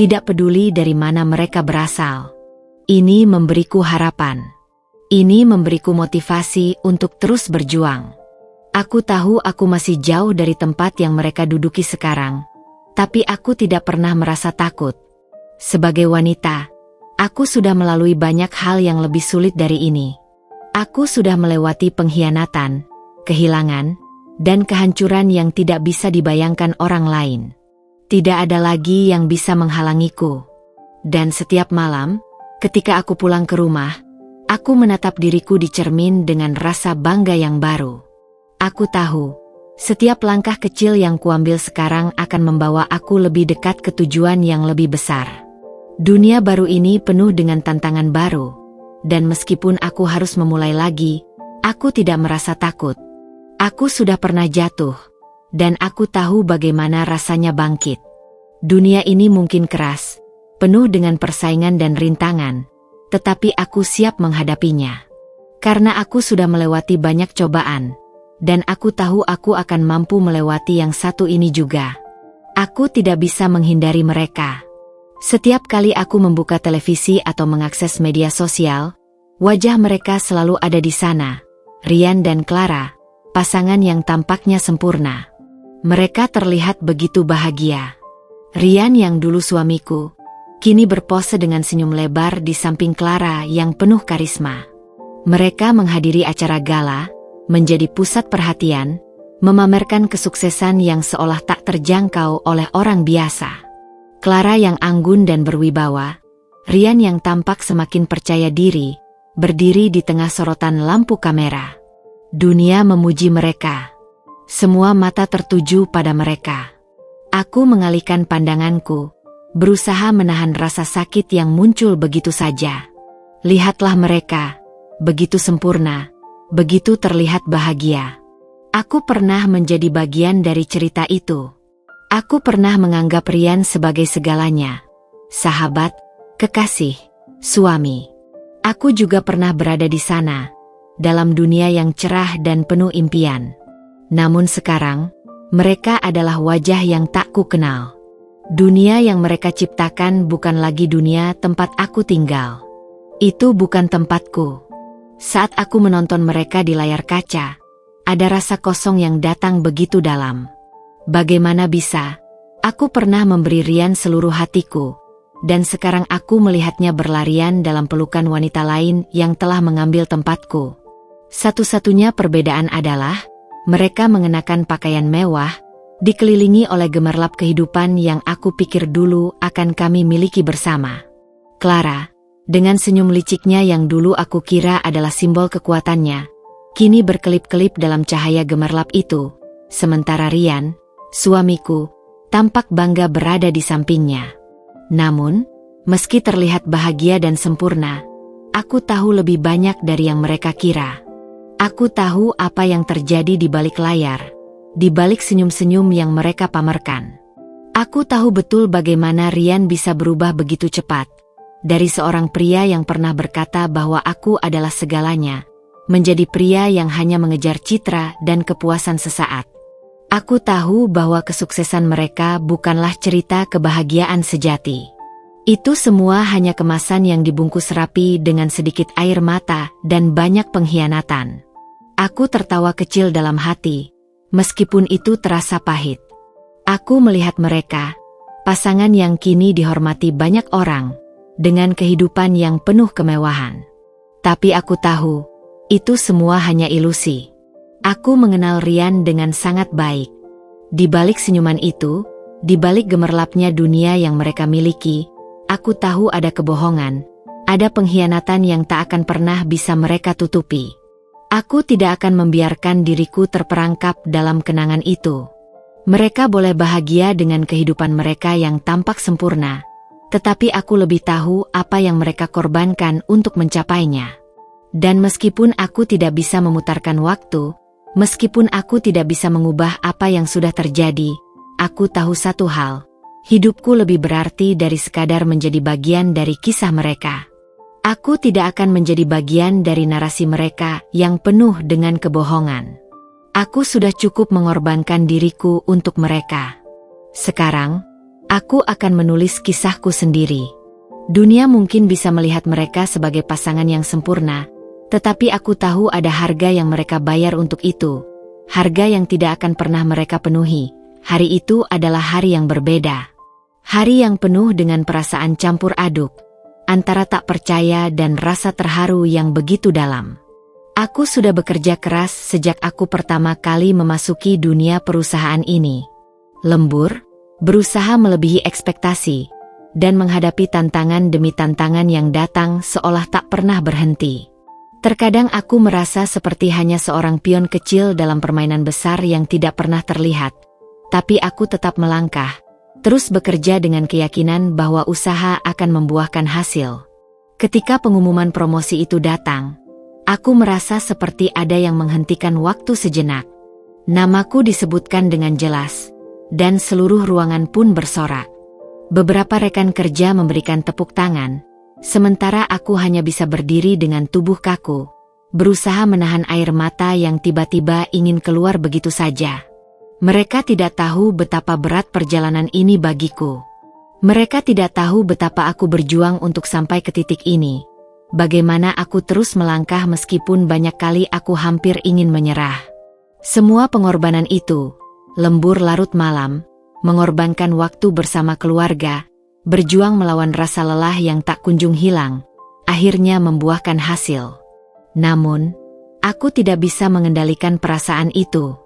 tidak peduli dari mana mereka berasal. Ini memberiku harapan. Ini memberiku motivasi untuk terus berjuang. Aku tahu aku masih jauh dari tempat yang mereka duduki sekarang, tapi aku tidak pernah merasa takut. Sebagai wanita, aku sudah melalui banyak hal yang lebih sulit dari ini. Aku sudah melewati pengkhianatan, kehilangan, dan kehancuran yang tidak bisa dibayangkan orang lain. Tidak ada lagi yang bisa menghalangiku. Dan setiap malam, ketika aku pulang ke rumah, aku menatap diriku di cermin dengan rasa bangga yang baru. Aku tahu, setiap langkah kecil yang kuambil sekarang akan membawa aku lebih dekat ke tujuan yang lebih besar. Dunia baru ini penuh dengan tantangan baru, dan meskipun aku harus memulai lagi, aku tidak merasa takut. Aku sudah pernah jatuh, dan aku tahu bagaimana rasanya bangkit. Dunia ini mungkin keras, penuh dengan persaingan dan rintangan, tetapi aku siap menghadapinya. Karena aku sudah melewati banyak cobaan, dan aku tahu aku akan mampu melewati yang satu ini juga. Aku tidak bisa menghindari mereka. Setiap kali aku membuka televisi atau mengakses media sosial, wajah mereka selalu ada di sana. Rian dan Clara, pasangan yang tampaknya sempurna. Mereka terlihat begitu bahagia. Rian yang dulu suamiku, kini berpose dengan senyum lebar di samping Clara yang penuh karisma. Mereka menghadiri acara gala, menjadi pusat perhatian, memamerkan kesuksesan yang seolah tak terjangkau oleh orang biasa. Clara yang anggun dan berwibawa, Rian yang tampak semakin percaya diri, berdiri di tengah sorotan lampu kamera. Dunia memuji mereka. Semua mata tertuju pada mereka. Aku mengalihkan pandanganku, berusaha menahan rasa sakit yang muncul begitu saja. Lihatlah mereka, begitu sempurna, begitu terlihat bahagia. Aku pernah menjadi bagian dari cerita itu. Aku pernah menganggap Rian sebagai segalanya. Sahabat, kekasih, suami. Aku juga pernah berada di sana, dalam dunia yang cerah dan penuh impian. Namun sekarang, mereka adalah wajah yang tak ku kenal. Dunia yang mereka ciptakan bukan lagi dunia tempat aku tinggal. Itu bukan tempatku. Saat aku menonton mereka di layar kaca, ada rasa kosong yang datang begitu dalam. Bagaimana bisa? Aku pernah memberi Rian seluruh hatiku, dan sekarang aku melihatnya berlarian dalam pelukan wanita lain yang telah mengambil tempatku. Satu-satunya perbedaan adalah, mereka mengenakan pakaian mewah, dikelilingi oleh gemerlap kehidupan yang aku pikir dulu akan kami miliki bersama. Clara, dengan senyum liciknya yang dulu aku kira adalah simbol kekuatannya, kini berkelip-kelip dalam cahaya gemerlap itu, sementara Rian, suamiku, tampak bangga berada di sampingnya. Namun, meski terlihat bahagia dan sempurna, aku tahu lebih banyak dari yang mereka kira. Aku tahu apa yang terjadi di balik layar, di balik senyum-senyum yang mereka pamerkan. Aku tahu betul bagaimana Rian bisa berubah begitu cepat, dari seorang pria yang pernah berkata bahwa aku adalah segalanya, menjadi pria yang hanya mengejar citra dan kepuasan sesaat. Aku tahu bahwa kesuksesan mereka bukanlah cerita kebahagiaan sejati. Itu semua hanya kemasan yang dibungkus rapi dengan sedikit air mata dan banyak pengkhianatan. Aku tertawa kecil dalam hati, meskipun itu terasa pahit. Aku melihat mereka, pasangan yang kini dihormati banyak orang, dengan kehidupan yang penuh kemewahan. Tapi aku tahu, itu semua hanya ilusi. Aku mengenal Rian dengan sangat baik. Di balik senyuman itu, di balik gemerlapnya dunia yang mereka miliki, aku tahu ada kebohongan, ada pengkhianatan yang tak akan pernah bisa mereka tutupi. Aku tidak akan membiarkan diriku terperangkap dalam kenangan itu. Mereka boleh bahagia dengan kehidupan mereka yang tampak sempurna, tetapi aku lebih tahu apa yang mereka korbankan untuk mencapainya. Dan meskipun aku tidak bisa memutarkan waktu, meskipun aku tidak bisa mengubah apa yang sudah terjadi, aku tahu satu hal, hidupku lebih berarti dari sekadar menjadi bagian dari kisah mereka. Aku tidak akan menjadi bagian dari narasi mereka yang penuh dengan kebohongan. Aku sudah cukup mengorbankan diriku untuk mereka. Sekarang, aku akan menulis kisahku sendiri. Dunia mungkin bisa melihat mereka sebagai pasangan yang sempurna, tetapi aku tahu ada harga yang mereka bayar untuk itu, harga yang tidak akan pernah mereka penuhi. Hari itu adalah hari yang berbeda. Hari yang penuh dengan perasaan campur aduk, antara tak percaya dan rasa terharu yang begitu dalam. Aku sudah bekerja keras sejak aku pertama kali memasuki dunia perusahaan ini. Lembur, berusaha melebihi ekspektasi, dan menghadapi tantangan demi tantangan yang datang seolah tak pernah berhenti. Terkadang aku merasa seperti hanya seorang pion kecil dalam permainan besar yang tidak pernah terlihat. Tapi aku tetap melangkah, terus bekerja dengan keyakinan bahwa usaha akan membuahkan hasil. Ketika pengumuman promosi itu datang, aku merasa seperti ada yang menghentikan waktu sejenak. Namaku disebutkan dengan jelas, dan seluruh ruangan pun bersorak. Beberapa rekan kerja memberikan tepuk tangan, sementara aku hanya bisa berdiri dengan tubuh kaku, berusaha menahan air mata yang tiba-tiba ingin keluar begitu saja. Mereka tidak tahu betapa berat perjalanan ini bagiku. Mereka tidak tahu betapa aku berjuang untuk sampai ke titik ini. Bagaimana aku terus melangkah meskipun banyak kali aku hampir ingin menyerah. Semua pengorbanan itu, lembur larut malam, mengorbankan waktu bersama keluarga, berjuang melawan rasa lelah yang tak kunjung hilang, akhirnya membuahkan hasil. Namun, aku tidak bisa mengendalikan perasaan itu.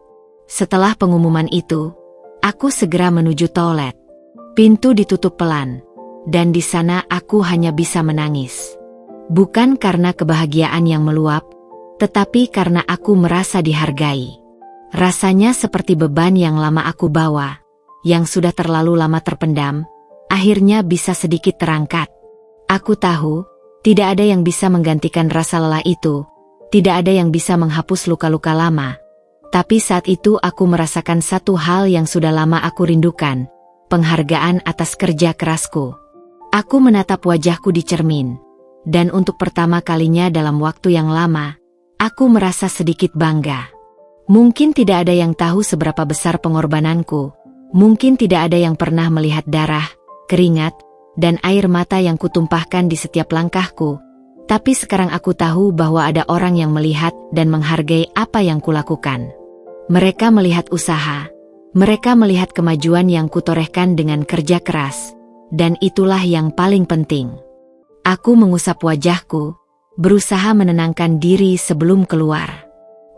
Setelah pengumuman itu, aku segera menuju toilet. Pintu ditutup pelan, dan di sana aku hanya bisa menangis. Bukan karena kebahagiaan yang meluap, tetapi karena aku merasa dihargai. Rasanya seperti beban yang lama aku bawa, yang sudah terlalu lama terpendam, akhirnya bisa sedikit terangkat. Aku tahu, tidak ada yang bisa menggantikan rasa lelah itu, tidak ada yang bisa menghapus luka-luka lama. Tapi saat itu aku merasakan satu hal yang sudah lama aku rindukan, penghargaan atas kerja kerasku. Aku menatap wajahku di cermin, dan untuk pertama kalinya dalam waktu yang lama, Aku merasa sedikit bangga. Mungkin tidak ada yang tahu seberapa besar pengorbananku. Mungkin tidak ada yang pernah melihat darah, keringat, dan air mata yang kutumpahkan di setiap langkahku. Tapi sekarang aku tahu bahwa ada orang yang melihat dan menghargai apa yang kulakukan. Mereka melihat usaha. Mereka melihat kemajuan yang kutorehkan dengan kerja keras. Dan itulah yang paling penting. Aku mengusap wajahku, berusaha menenangkan diri sebelum keluar.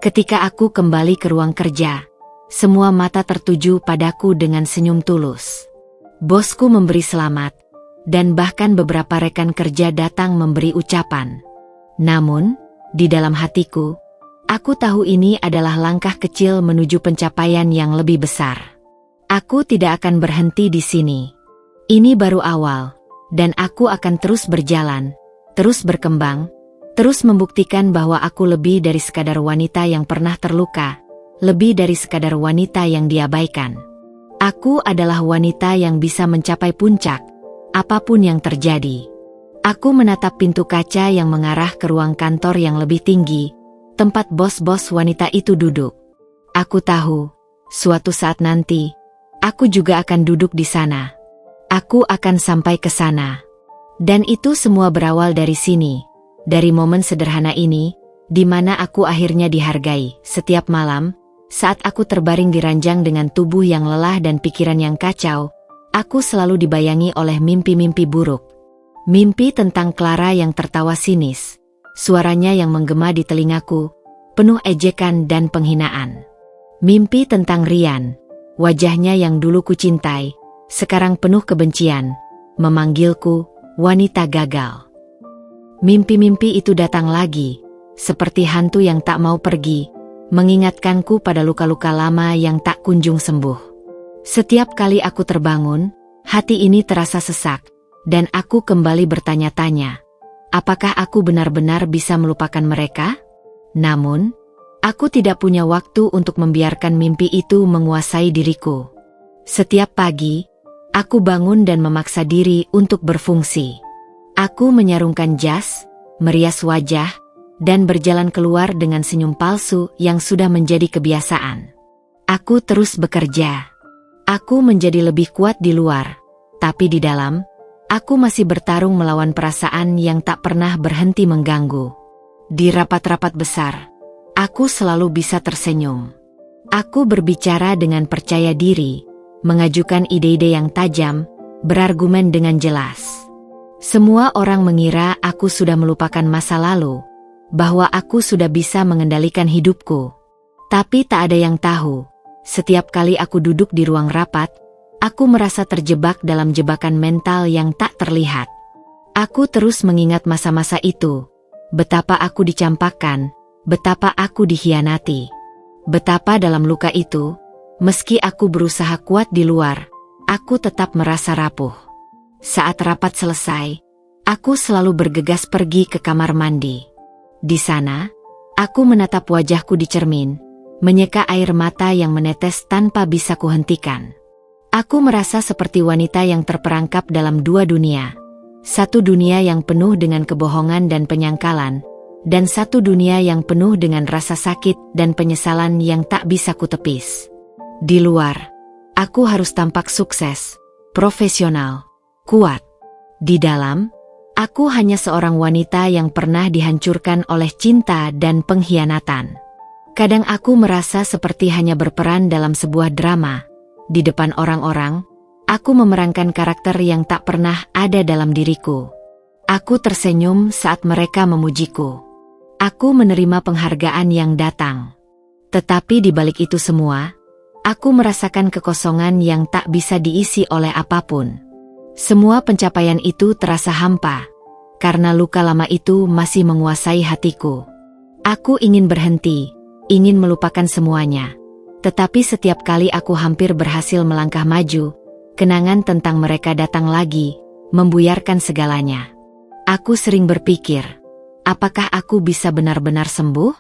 Ketika aku kembali ke ruang kerja, semua mata tertuju padaku dengan senyum tulus. Bosku memberi selamat, dan bahkan beberapa rekan kerja datang memberi ucapan. Namun, di dalam hatiku, aku tahu ini adalah langkah kecil menuju pencapaian yang lebih besar. Aku tidak akan berhenti di sini. Ini baru awal, dan aku akan terus berjalan, terus berkembang, terus membuktikan bahwa aku lebih dari sekadar wanita yang pernah terluka, lebih dari sekadar wanita yang diabaikan. Aku adalah wanita yang bisa mencapai puncak, apapun yang terjadi. Aku menatap pintu kaca yang mengarah ke ruang kantor yang lebih tinggi, tempat bos-bos wanita itu duduk. Aku tahu, suatu saat nanti, aku juga akan duduk di sana. Aku akan sampai ke sana. Dan itu semua berawal dari sini. Dari momen sederhana ini, di mana aku akhirnya dihargai. Setiap malam, saat aku terbaring di ranjang dengan tubuh yang lelah dan pikiran yang kacau, aku selalu dibayangi oleh mimpi-mimpi buruk. Mimpi tentang Clara yang tertawa sinis, suaranya yang menggema di telingaku, penuh ejekan dan penghinaan. Mimpi tentang Rian, wajahnya yang dulu kucintai, sekarang penuh kebencian, memanggilku wanita gagal. Mimpi-mimpi itu datang lagi, seperti hantu yang tak mau pergi, mengingatkanku pada luka-luka lama yang tak kunjung sembuh. Setiap kali aku terbangun, hati ini terasa sesak, dan aku kembali bertanya-tanya, apakah aku benar-benar bisa melupakan mereka? Namun, aku tidak punya waktu untuk membiarkan mimpi itu menguasai diriku. Setiap pagi, aku bangun dan memaksa diri untuk berfungsi. Aku menyarungkan jas, merias wajah, dan berjalan keluar dengan senyum palsu yang sudah menjadi kebiasaan. Aku terus bekerja. Aku menjadi lebih kuat di luar, tapi di dalam, aku masih bertarung melawan perasaan yang tak pernah berhenti mengganggu. Di rapat-rapat besar, aku selalu bisa tersenyum. Aku berbicara dengan percaya diri, mengajukan ide-ide yang tajam, berargumen dengan jelas. Semua orang mengira aku sudah melupakan masa lalu, bahwa aku sudah bisa mengendalikan hidupku. Tapi tak ada yang tahu, setiap kali aku duduk di ruang rapat, aku merasa terjebak dalam jebakan mental yang tak terlihat. Aku terus mengingat masa-masa itu, betapa aku dicampakkan, betapa aku dikhianati. Betapa dalam luka itu, meski aku berusaha kuat di luar, aku tetap merasa rapuh. Saat rapat selesai, aku selalu bergegas pergi ke kamar mandi. Di sana, aku menatap wajahku di cermin, menyeka air mata yang menetes tanpa bisa kuhentikan. Aku merasa seperti wanita yang terperangkap dalam dua dunia. Satu dunia yang penuh dengan kebohongan dan penyangkalan, dan satu dunia yang penuh dengan rasa sakit dan penyesalan yang tak bisa kutepis. Di luar, aku harus tampak sukses, profesional, kuat. Di dalam, aku hanya seorang wanita yang pernah dihancurkan oleh cinta dan pengkhianatan. Kadang aku merasa seperti hanya berperan dalam sebuah drama. Di depan orang-orang, aku memerankan karakter yang tak pernah ada dalam diriku. Aku tersenyum saat mereka memujiku. Aku menerima penghargaan yang datang. Tetapi di balik itu semua, aku merasakan kekosongan yang tak bisa diisi oleh apapun. Semua pencapaian itu terasa hampa, karena luka lama itu masih menguasai hatiku. Aku ingin berhenti, ingin melupakan semuanya. Tetapi setiap kali aku hampir berhasil melangkah maju, kenangan tentang mereka datang lagi, membuyarkan segalanya. Aku sering berpikir, apakah aku bisa benar-benar sembuh?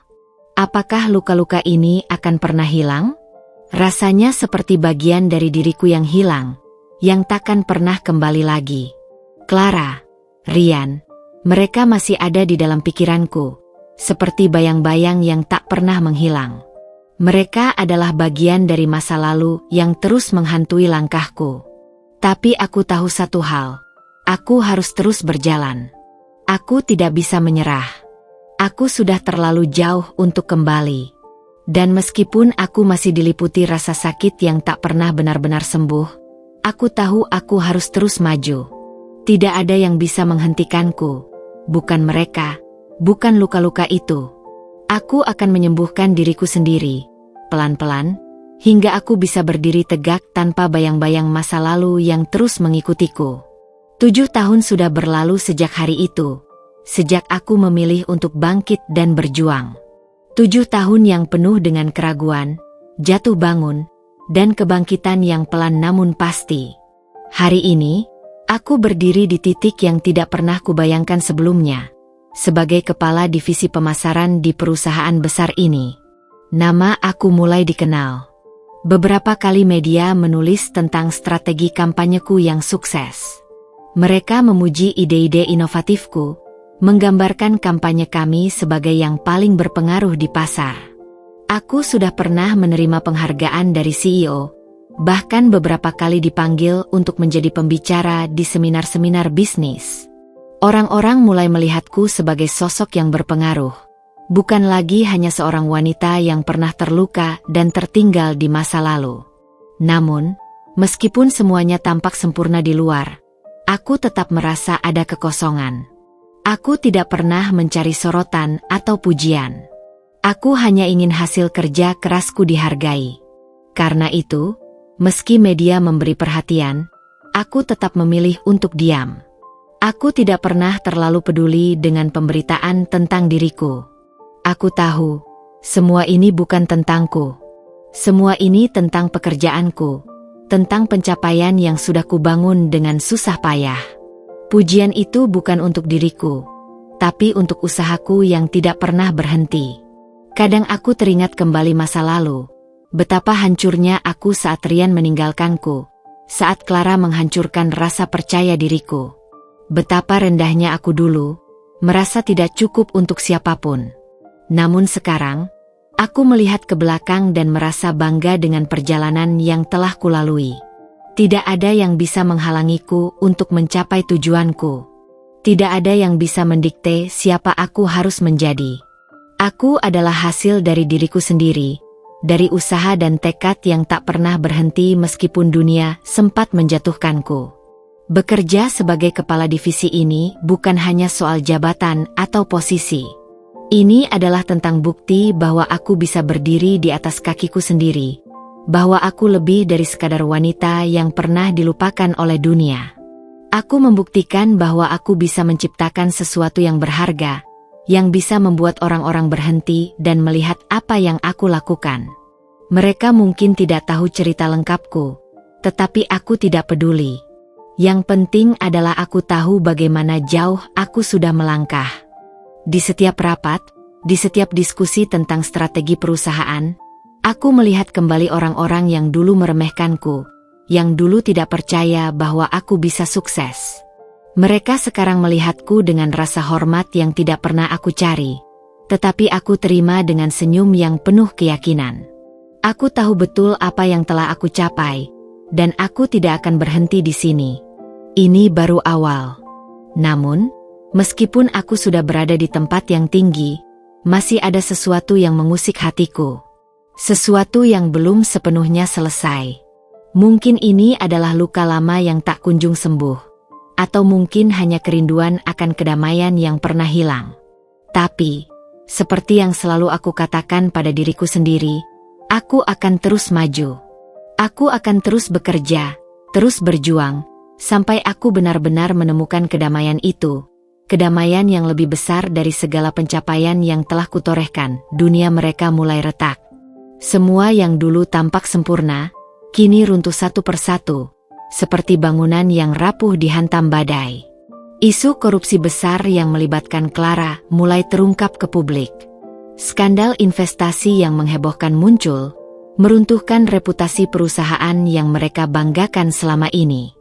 Apakah luka-luka ini akan pernah hilang? Rasanya seperti bagian dari diriku yang hilang, yang takkan pernah kembali lagi. Clara, Rian, mereka masih ada di dalam pikiranku, seperti bayang-bayang yang tak pernah menghilang. Mereka adalah bagian dari masa lalu yang terus menghantui langkahku. Tapi aku tahu satu hal, aku harus terus berjalan. Aku tidak bisa menyerah. Aku sudah terlalu jauh untuk kembali. Dan meskipun aku masih diliputi rasa sakit yang tak pernah benar-benar sembuh, aku tahu aku harus terus maju. Tidak ada yang bisa menghentikanku, bukan mereka, bukan luka-luka itu. Aku akan menyembuhkan diriku sendiri, pelan-pelan, hingga aku bisa berdiri tegak tanpa bayang-bayang masa lalu yang terus mengikutiku. 7 tahun sudah berlalu sejak hari itu, sejak aku memilih untuk bangkit dan berjuang. 7 tahun yang penuh dengan keraguan, jatuh bangun, dan kebangkitan yang pelan namun pasti. Hari ini, aku berdiri di titik yang tidak pernah kubayangkan sebelumnya, sebagai kepala divisi pemasaran di perusahaan besar ini. Nama aku mulai dikenal. Beberapa kali media menulis tentang strategi kampanyeku yang sukses. Mereka memuji ide-ide inovatifku, menggambarkan kampanye kami sebagai yang paling berpengaruh di pasar. Aku sudah pernah menerima penghargaan dari CEO, bahkan beberapa kali dipanggil untuk menjadi pembicara di seminar-seminar bisnis. Orang-orang mulai melihatku sebagai sosok yang berpengaruh, bukan lagi hanya seorang wanita yang pernah terluka dan tertinggal di masa lalu. Namun, meskipun semuanya tampak sempurna di luar, aku tetap merasa ada kekosongan. Aku tidak pernah mencari sorotan atau pujian. Aku hanya ingin hasil kerja kerasku dihargai. Karena itu, meski media memberi perhatian, aku tetap memilih untuk diam. Aku tidak pernah terlalu peduli dengan pemberitaan tentang diriku. Aku tahu, semua ini bukan tentangku. Semua ini tentang pekerjaanku, tentang pencapaian yang sudah kubangun dengan susah payah. Pujian itu bukan untuk diriku, tapi untuk usahaku yang tidak pernah berhenti. Kadang aku teringat kembali masa lalu, betapa hancurnya aku saat Rian meninggalkanku, saat Clara menghancurkan rasa percaya diriku. Betapa rendahnya aku dulu, merasa tidak cukup untuk siapapun. Namun sekarang, aku melihat ke belakang dan merasa bangga dengan perjalanan yang telah kulalui. Tidak ada yang bisa menghalangiku untuk mencapai tujuanku. Tidak ada yang bisa mendikte siapa aku harus menjadi. Aku adalah hasil dari diriku sendiri, dari usaha dan tekad yang tak pernah berhenti meskipun dunia sempat menjatuhkanku. Bekerja sebagai kepala divisi ini bukan hanya soal jabatan atau posisi. Ini adalah tentang bukti bahwa aku bisa berdiri di atas kakiku sendiri, bahwa aku lebih dari sekadar wanita yang pernah dilupakan oleh dunia. Aku membuktikan bahwa aku bisa menciptakan sesuatu yang berharga, yang bisa membuat orang-orang berhenti dan melihat apa yang aku lakukan. Mereka mungkin tidak tahu cerita lengkapku, tetapi aku tidak peduli. Yang penting adalah aku tahu bagaimana jauh aku sudah melangkah. Di setiap rapat, di setiap diskusi tentang strategi perusahaan, aku melihat kembali orang-orang yang dulu meremehkanku, yang dulu tidak percaya bahwa aku bisa sukses. Mereka sekarang melihatku dengan rasa hormat yang tidak pernah aku cari, tetapi aku terima dengan senyum yang penuh keyakinan. Aku tahu betul apa yang telah aku capai, dan aku tidak akan berhenti di sini. Ini baru awal. Namun, meskipun aku sudah berada di tempat yang tinggi, masih ada sesuatu yang mengusik hatiku. Sesuatu yang belum sepenuhnya selesai. Mungkin ini adalah luka lama yang tak kunjung sembuh. Atau mungkin hanya kerinduan akan kedamaian yang pernah hilang. Tapi, seperti yang selalu aku katakan pada diriku sendiri, aku akan terus maju. Aku akan terus bekerja, terus berjuang, sampai aku benar-benar menemukan kedamaian itu. Kedamaian yang lebih besar dari segala pencapaian yang telah kutorehkan. Dunia mereka mulai retak. Semua yang dulu tampak sempurna, kini runtuh satu persatu, seperti bangunan yang rapuh dihantam badai. Isu korupsi besar yang melibatkan Clara mulai terungkap ke publik. Skandal investasi yang menghebohkan muncul, meruntuhkan reputasi perusahaan yang mereka banggakan selama ini.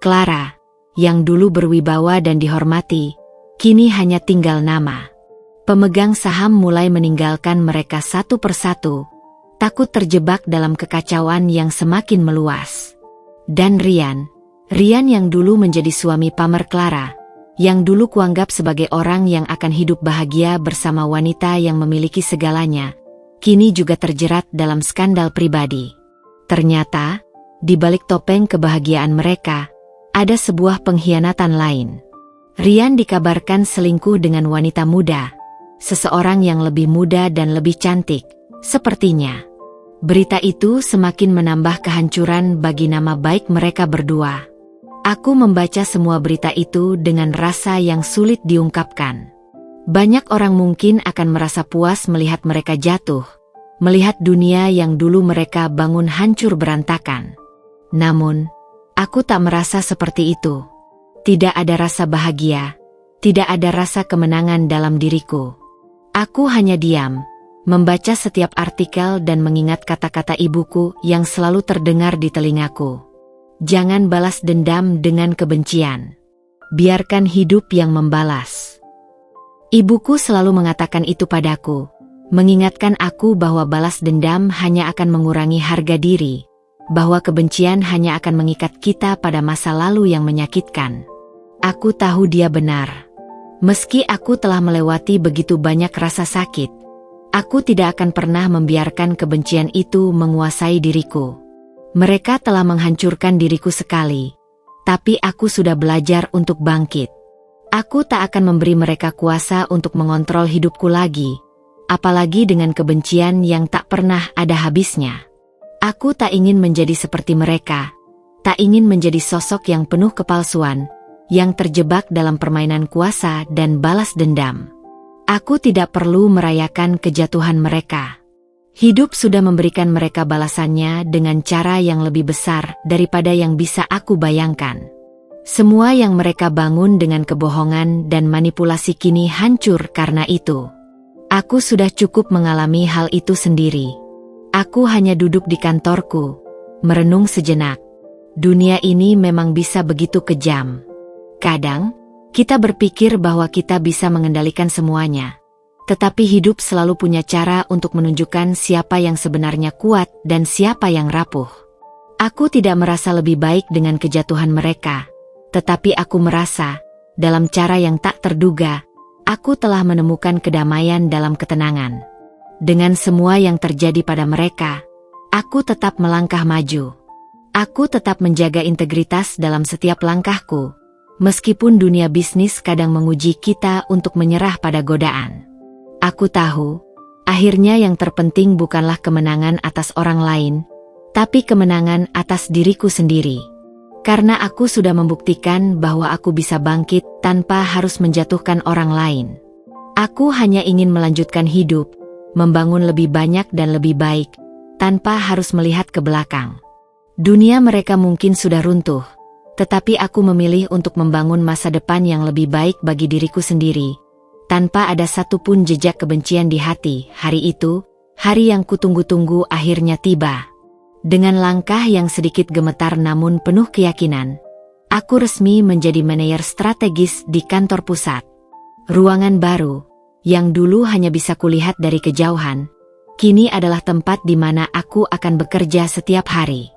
Clara, yang dulu berwibawa dan dihormati, kini hanya tinggal nama. Pemegang saham mulai meninggalkan mereka satu persatu, takut terjebak dalam kekacauan yang semakin meluas. Dan Rian yang dulu menjadi suami pamer Clara, yang dulu kuanggap sebagai orang yang akan hidup bahagia bersama wanita yang memiliki segalanya, kini juga terjerat dalam skandal pribadi. Ternyata, di balik topeng kebahagiaan mereka, ada sebuah pengkhianatan lain. Rian dikabarkan selingkuh dengan wanita muda, seseorang yang lebih muda dan lebih cantik, sepertinya. Berita itu semakin menambah kehancuran bagi nama baik mereka berdua. Aku membaca semua berita itu dengan rasa yang sulit diungkapkan. Banyak orang mungkin akan merasa puas melihat mereka jatuh, melihat dunia yang dulu mereka bangun hancur berantakan. Namun, aku tak merasa seperti itu. Tidak ada rasa bahagia, tidak ada rasa kemenangan dalam diriku. Aku hanya diam, membaca setiap artikel dan mengingat kata-kata ibuku yang selalu terdengar di telingaku. Jangan balas dendam dengan kebencian. Biarkan hidup yang membalas. Ibuku selalu mengatakan itu padaku, mengingatkan aku bahwa balas dendam hanya akan mengurangi harga diri, bahwa kebencian hanya akan mengikat kita pada masa lalu yang menyakitkan. Aku tahu dia benar. Meski aku telah melewati begitu banyak rasa sakit, aku tidak akan pernah membiarkan kebencian itu menguasai diriku. Mereka telah menghancurkan diriku sekali, tapi aku sudah belajar untuk bangkit. Aku tak akan memberi mereka kuasa untuk mengontrol hidupku lagi, apalagi dengan kebencian yang tak pernah ada habisnya. Aku tak ingin menjadi seperti mereka, tak ingin menjadi sosok yang penuh kepalsuan, yang terjebak dalam permainan kuasa dan balas dendam. Aku tidak perlu merayakan kejatuhan mereka. Hidup sudah memberikan mereka balasannya dengan cara yang lebih besar daripada yang bisa aku bayangkan. Semua yang mereka bangun dengan kebohongan dan manipulasi kini hancur karena itu. Aku sudah cukup mengalami hal itu sendiri. Aku hanya duduk di kantorku, merenung sejenak. Dunia ini memang bisa begitu kejam. Kadang, kita berpikir bahwa kita bisa mengendalikan semuanya. Tetapi hidup selalu punya cara untuk menunjukkan siapa yang sebenarnya kuat dan siapa yang rapuh. Aku tidak merasa lebih baik dengan kejatuhan mereka, tetapi aku merasa, dalam cara yang tak terduga, aku telah menemukan kedamaian dalam ketenangan. Dengan semua yang terjadi pada mereka, aku tetap melangkah maju. Aku tetap menjaga integritas dalam setiap langkahku, meskipun dunia bisnis kadang menguji kita untuk menyerah pada godaan. Aku tahu, akhirnya yang terpenting bukanlah kemenangan atas orang lain, tapi kemenangan atas diriku sendiri. Karena aku sudah membuktikan bahwa aku bisa bangkit tanpa harus menjatuhkan orang lain. Aku hanya ingin melanjutkan hidup, membangun lebih banyak dan lebih baik, tanpa harus melihat ke belakang. Dunia mereka mungkin sudah runtuh, tetapi aku memilih untuk membangun masa depan yang lebih baik bagi diriku sendiri. Tanpa ada satupun jejak kebencian di hati, hari itu, hari yang kutunggu-tunggu akhirnya tiba. Dengan langkah yang sedikit gemetar namun penuh keyakinan, aku resmi menjadi manajer strategis di kantor pusat. Ruangan baru, yang dulu hanya bisa kulihat dari kejauhan, kini adalah tempat di mana aku akan bekerja setiap hari.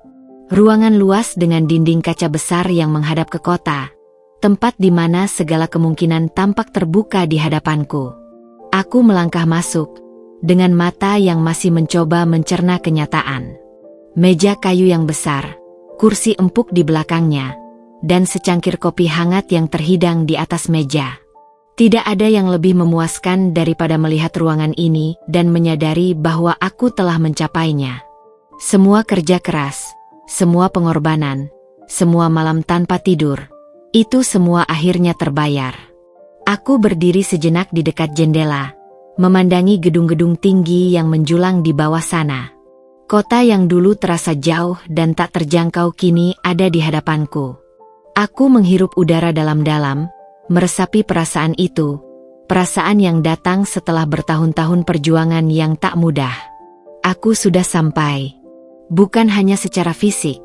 Ruangan luas dengan dinding kaca besar yang menghadap ke kota. Tempat di mana segala kemungkinan tampak terbuka di hadapanku. Aku melangkah masuk, dengan mata yang masih mencoba mencerna kenyataan. Meja kayu yang besar, kursi empuk di belakangnya, dan secangkir kopi hangat yang terhidang di atas meja. Tidak ada yang lebih memuaskan daripada melihat ruangan ini dan menyadari bahwa aku telah mencapainya. Semua kerja keras, semua pengorbanan, semua malam tanpa tidur, itu semua akhirnya terbayar. Aku berdiri sejenak di dekat jendela, memandangi gedung-gedung tinggi yang menjulang di bawah sana. Kota yang dulu terasa jauh dan tak terjangkau kini ada di hadapanku. Aku menghirup udara dalam-dalam, meresapi perasaan itu, perasaan yang datang setelah bertahun-tahun perjuangan yang tak mudah. Aku sudah sampai, bukan hanya secara fisik,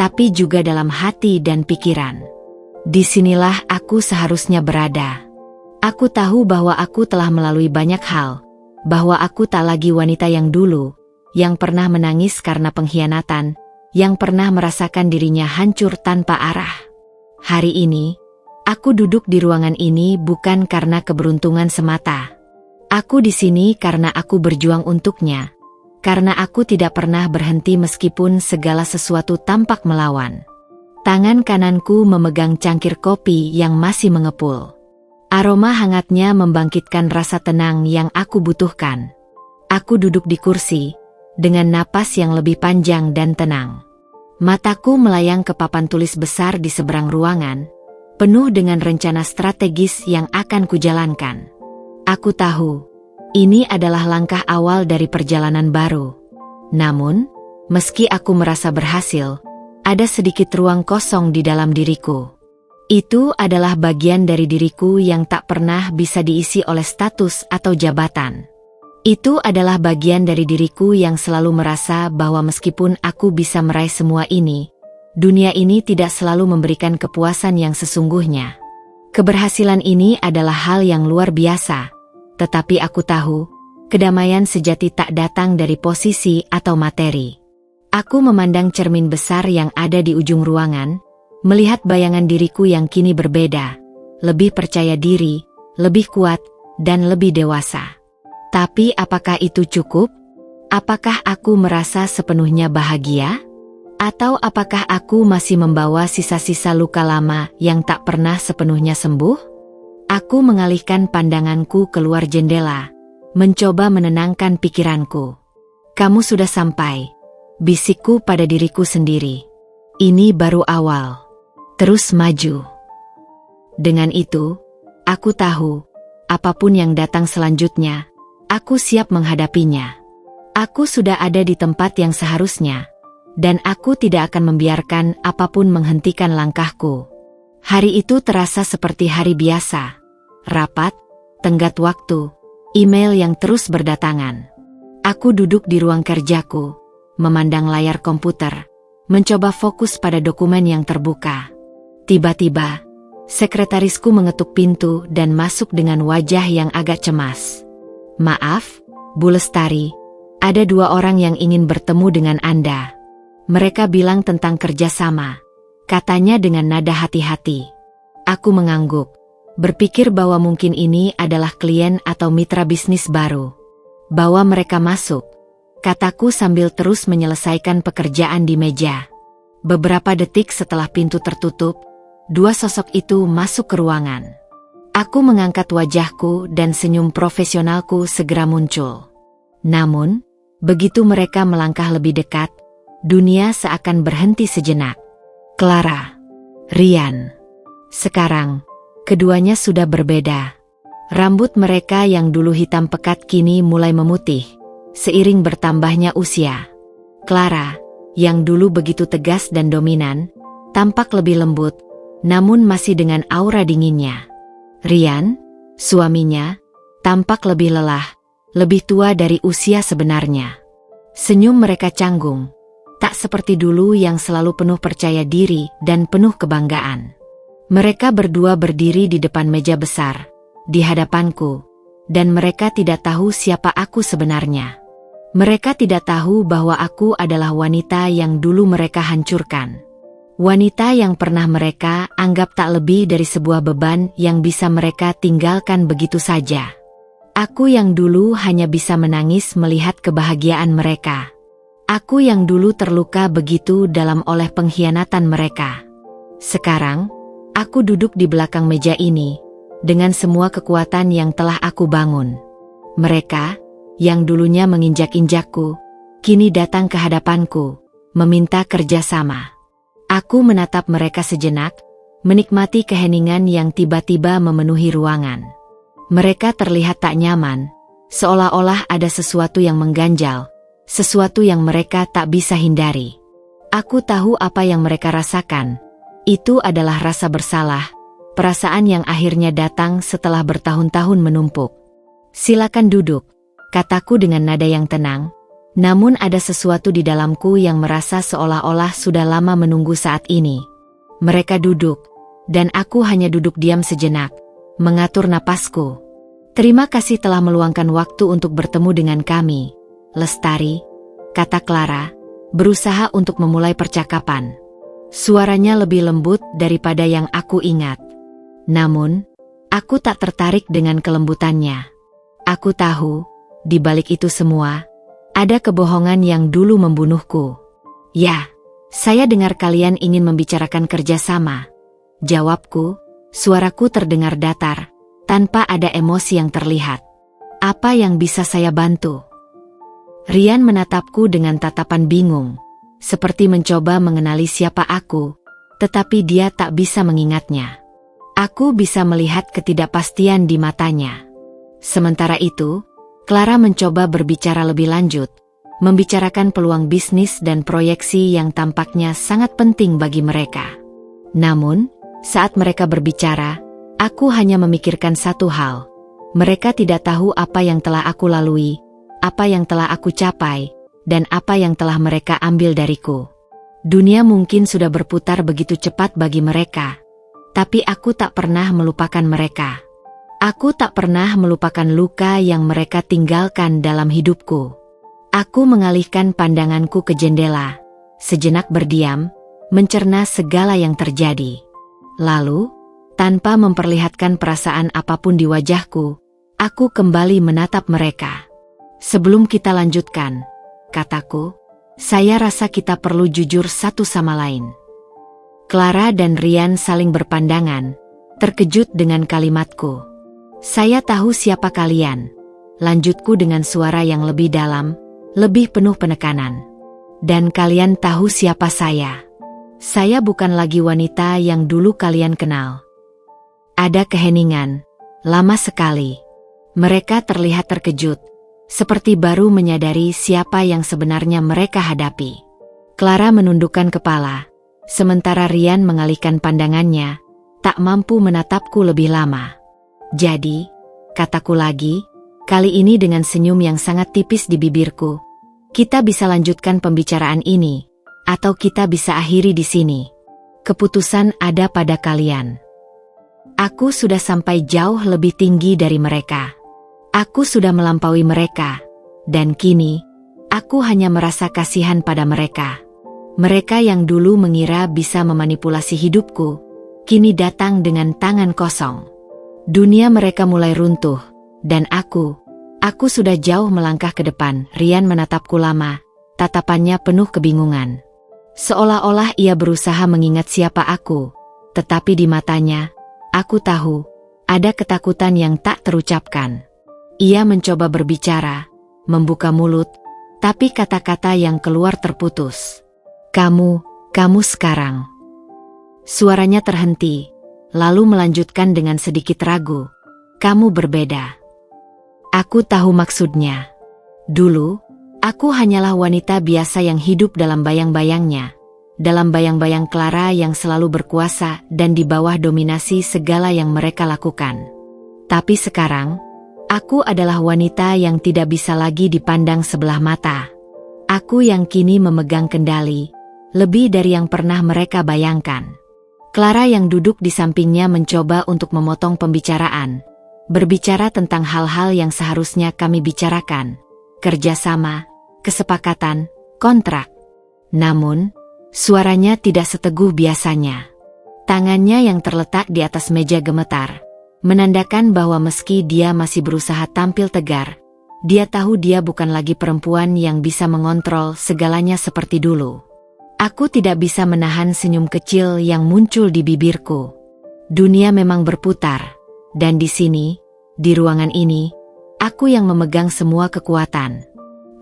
tapi juga dalam hati dan pikiran. Disinilah aku seharusnya berada. Aku tahu bahwa aku telah melalui banyak hal, bahwa aku tak lagi wanita yang dulu, yang pernah menangis karena pengkhianatan, yang pernah merasakan dirinya hancur tanpa arah. Hari ini, aku duduk di ruangan ini bukan karena keberuntungan semata. Aku di sini karena aku berjuang untuknya, karena aku tidak pernah berhenti meskipun segala sesuatu tampak melawan. Tangan kananku memegang cangkir kopi yang masih mengepul. Aroma hangatnya membangkitkan rasa tenang yang aku butuhkan. Aku duduk di kursi, dengan napas yang lebih panjang dan tenang. Mataku melayang ke papan tulis besar di seberang ruangan, penuh dengan rencana strategis yang akan kujalankan. Aku tahu, ini adalah langkah awal dari perjalanan baru. Namun, meski aku merasa berhasil, ada sedikit ruang kosong di dalam diriku. Itu adalah bagian dari diriku yang tak pernah bisa diisi oleh status atau jabatan. Itu adalah bagian dari diriku yang selalu merasa bahwa meskipun aku bisa meraih semua ini, dunia ini tidak selalu memberikan kepuasan yang sesungguhnya. Keberhasilan ini adalah hal yang luar biasa, tetapi aku tahu, kedamaian sejati tak datang dari posisi atau materi. Aku memandang cermin besar yang ada di ujung ruangan, melihat bayangan diriku yang kini berbeda, lebih percaya diri, lebih kuat, dan lebih dewasa. Tapi apakah itu cukup? Apakah aku merasa sepenuhnya bahagia? Atau apakah aku masih membawa sisa-sisa luka lama yang tak pernah sepenuhnya sembuh? Aku mengalihkan pandanganku keluar jendela, mencoba menenangkan pikiranku. Kamu sudah sampai, bisikku pada diriku sendiri. Ini baru awal. Terus maju. Dengan itu, aku tahu, apapun yang datang selanjutnya, aku siap menghadapinya. Aku sudah ada di tempat yang seharusnya, dan aku tidak akan membiarkan apapun menghentikan langkahku. Hari itu terasa seperti hari biasa. Rapat, tenggat waktu, email yang terus berdatangan. Aku duduk di ruang kerjaku, memandang layar komputer, mencoba fokus pada dokumen yang terbuka. Tiba-tiba, sekretarisku mengetuk pintu dan masuk dengan wajah yang agak cemas. Maaf, Bu Lestari, ada 2 orang yang ingin bertemu dengan Anda. Mereka bilang tentang kerjasama, katanya dengan nada hati-hati. Aku mengangguk, berpikir bahwa mungkin ini adalah klien atau mitra bisnis baru. Bawa mereka masuk, kataku sambil terus menyelesaikan pekerjaan di meja. Beberapa detik setelah pintu tertutup, 2 sosok itu masuk ke ruangan. Aku mengangkat wajahku dan senyum profesionalku segera muncul. Namun, begitu mereka melangkah lebih dekat, dunia seakan berhenti sejenak. Clara, Ryan. Sekarang, keduanya sudah berbeda. Rambut mereka yang dulu hitam pekat kini mulai memutih, seiring bertambahnya usia. Clara, yang dulu begitu tegas dan dominan, tampak lebih lembut, namun masih dengan aura dinginnya. Ryan, suaminya, tampak lebih lelah, lebih tua dari usia sebenarnya. Senyum mereka canggung, tak seperti dulu yang selalu penuh percaya diri dan penuh kebanggaan. Mereka berdua berdiri di depan meja besar, di hadapanku, dan mereka tidak tahu siapa aku sebenarnya. Mereka tidak tahu bahwa aku adalah wanita yang dulu mereka hancurkan. Wanita yang pernah mereka anggap tak lebih dari sebuah beban yang bisa mereka tinggalkan begitu saja. Aku yang dulu hanya bisa menangis melihat kebahagiaan mereka. Aku yang dulu terluka begitu dalam oleh pengkhianatan mereka. Sekarang, aku duduk di belakang meja ini, dengan semua kekuatan yang telah aku bangun. Mereka, yang dulunya menginjak-injakku, kini datang ke hadapanku, meminta kerjasama. Aku menatap mereka sejenak, menikmati keheningan yang tiba-tiba memenuhi ruangan. Mereka terlihat tak nyaman, seolah-olah ada sesuatu yang mengganjal, sesuatu yang mereka tak bisa hindari. Aku tahu apa yang mereka rasakan. Itu adalah rasa bersalah, perasaan yang akhirnya datang setelah bertahun-tahun menumpuk. Silakan duduk, kataku dengan nada yang tenang. Namun ada sesuatu di dalamku yang merasa seolah-olah sudah lama menunggu saat ini. Mereka duduk, dan aku hanya duduk diam sejenak, mengatur napasku. "Terima kasih telah meluangkan waktu untuk bertemu dengan kami, Lestari," kata Clara, berusaha untuk memulai percakapan. Suaranya lebih lembut daripada yang aku ingat. Namun, aku tak tertarik dengan kelembutannya. Aku tahu, di balik itu semua, ada kebohongan yang dulu membunuhku. "Ya, saya dengar kalian ingin membicarakan kerjasama," jawabku, suaraku terdengar datar, tanpa ada emosi yang terlihat. "Apa yang bisa saya bantu?" Rian menatapku dengan tatapan bingung, seperti mencoba mengenali siapa aku, tetapi dia tak bisa mengingatnya. Aku bisa melihat ketidakpastian di matanya. Sementara itu, Clara mencoba berbicara lebih lanjut, membicarakan peluang bisnis dan proyeksi yang tampaknya sangat penting bagi mereka. Namun, saat mereka berbicara, aku hanya memikirkan satu hal. Mereka tidak tahu apa yang telah aku lalui, apa yang telah aku capai, dan apa yang telah mereka ambil dariku. Dunia mungkin sudah berputar begitu cepat bagi mereka, tapi aku tak pernah melupakan mereka. Aku tak pernah melupakan luka yang mereka tinggalkan dalam hidupku. Aku mengalihkan pandanganku ke jendela, sejenak berdiam, mencerna segala yang terjadi. Lalu, tanpa memperlihatkan perasaan apapun di wajahku, aku kembali menatap mereka. "Sebelum kita lanjutkan," kataku, "saya rasa kita perlu jujur satu sama lain." Clara dan Rian saling berpandangan, terkejut dengan kalimatku. "Saya tahu siapa kalian," lanjutku dengan suara yang lebih dalam, lebih penuh penekanan. "Dan kalian tahu siapa saya. Saya bukan lagi wanita yang dulu kalian kenal." Ada keheningan, lama sekali. Mereka terlihat terkejut, seperti baru menyadari siapa yang sebenarnya mereka hadapi. Clara menundukkan kepala, sementara Rian mengalihkan pandangannya, tak mampu menatapku lebih lama. "Jadi," kataku lagi, kali ini dengan senyum yang sangat tipis di bibirku, "kita bisa lanjutkan pembicaraan ini, atau kita bisa akhiri di sini. Keputusan ada pada kalian." Aku sudah sampai jauh lebih tinggi dari mereka. Aku sudah melampaui mereka, dan kini, aku hanya merasa kasihan pada mereka. Mereka yang dulu mengira bisa memanipulasi hidupku, kini datang dengan tangan kosong. Dunia mereka mulai runtuh, dan aku sudah jauh melangkah ke depan. Rian menatapku lama, tatapannya penuh kebingungan. Seolah-olah ia berusaha mengingat siapa aku, tetapi di matanya, aku tahu, ada ketakutan yang tak terucapkan. Ia mencoba berbicara, membuka mulut, tapi kata-kata yang keluar terputus. Kamu sekarang." Suaranya terhenti, lalu melanjutkan dengan sedikit ragu. "Kamu berbeda." Aku tahu maksudnya. Dulu, aku hanyalah wanita biasa yang hidup dalam bayang-bayangnya. Dalam bayang-bayang Clara yang selalu berkuasa dan di bawah dominasi segala yang mereka lakukan. Tapi sekarang, aku adalah wanita yang tidak bisa lagi dipandang sebelah mata. Aku yang kini memegang kendali, lebih dari yang pernah mereka bayangkan. Clara yang duduk di sampingnya mencoba untuk memotong pembicaraan, berbicara tentang hal-hal yang seharusnya kami bicarakan, kerjasama, kesepakatan, kontrak. Namun, suaranya tidak seteguh biasanya. Tangannya yang terletak di atas meja gemetar, menandakan bahwa meski dia masih berusaha tampil tegar, dia tahu dia bukan lagi perempuan yang bisa mengontrol segalanya seperti dulu. Aku tidak bisa menahan senyum kecil yang muncul di bibirku. Dunia memang berputar, dan di sini, di ruangan ini, aku yang memegang semua kekuatan.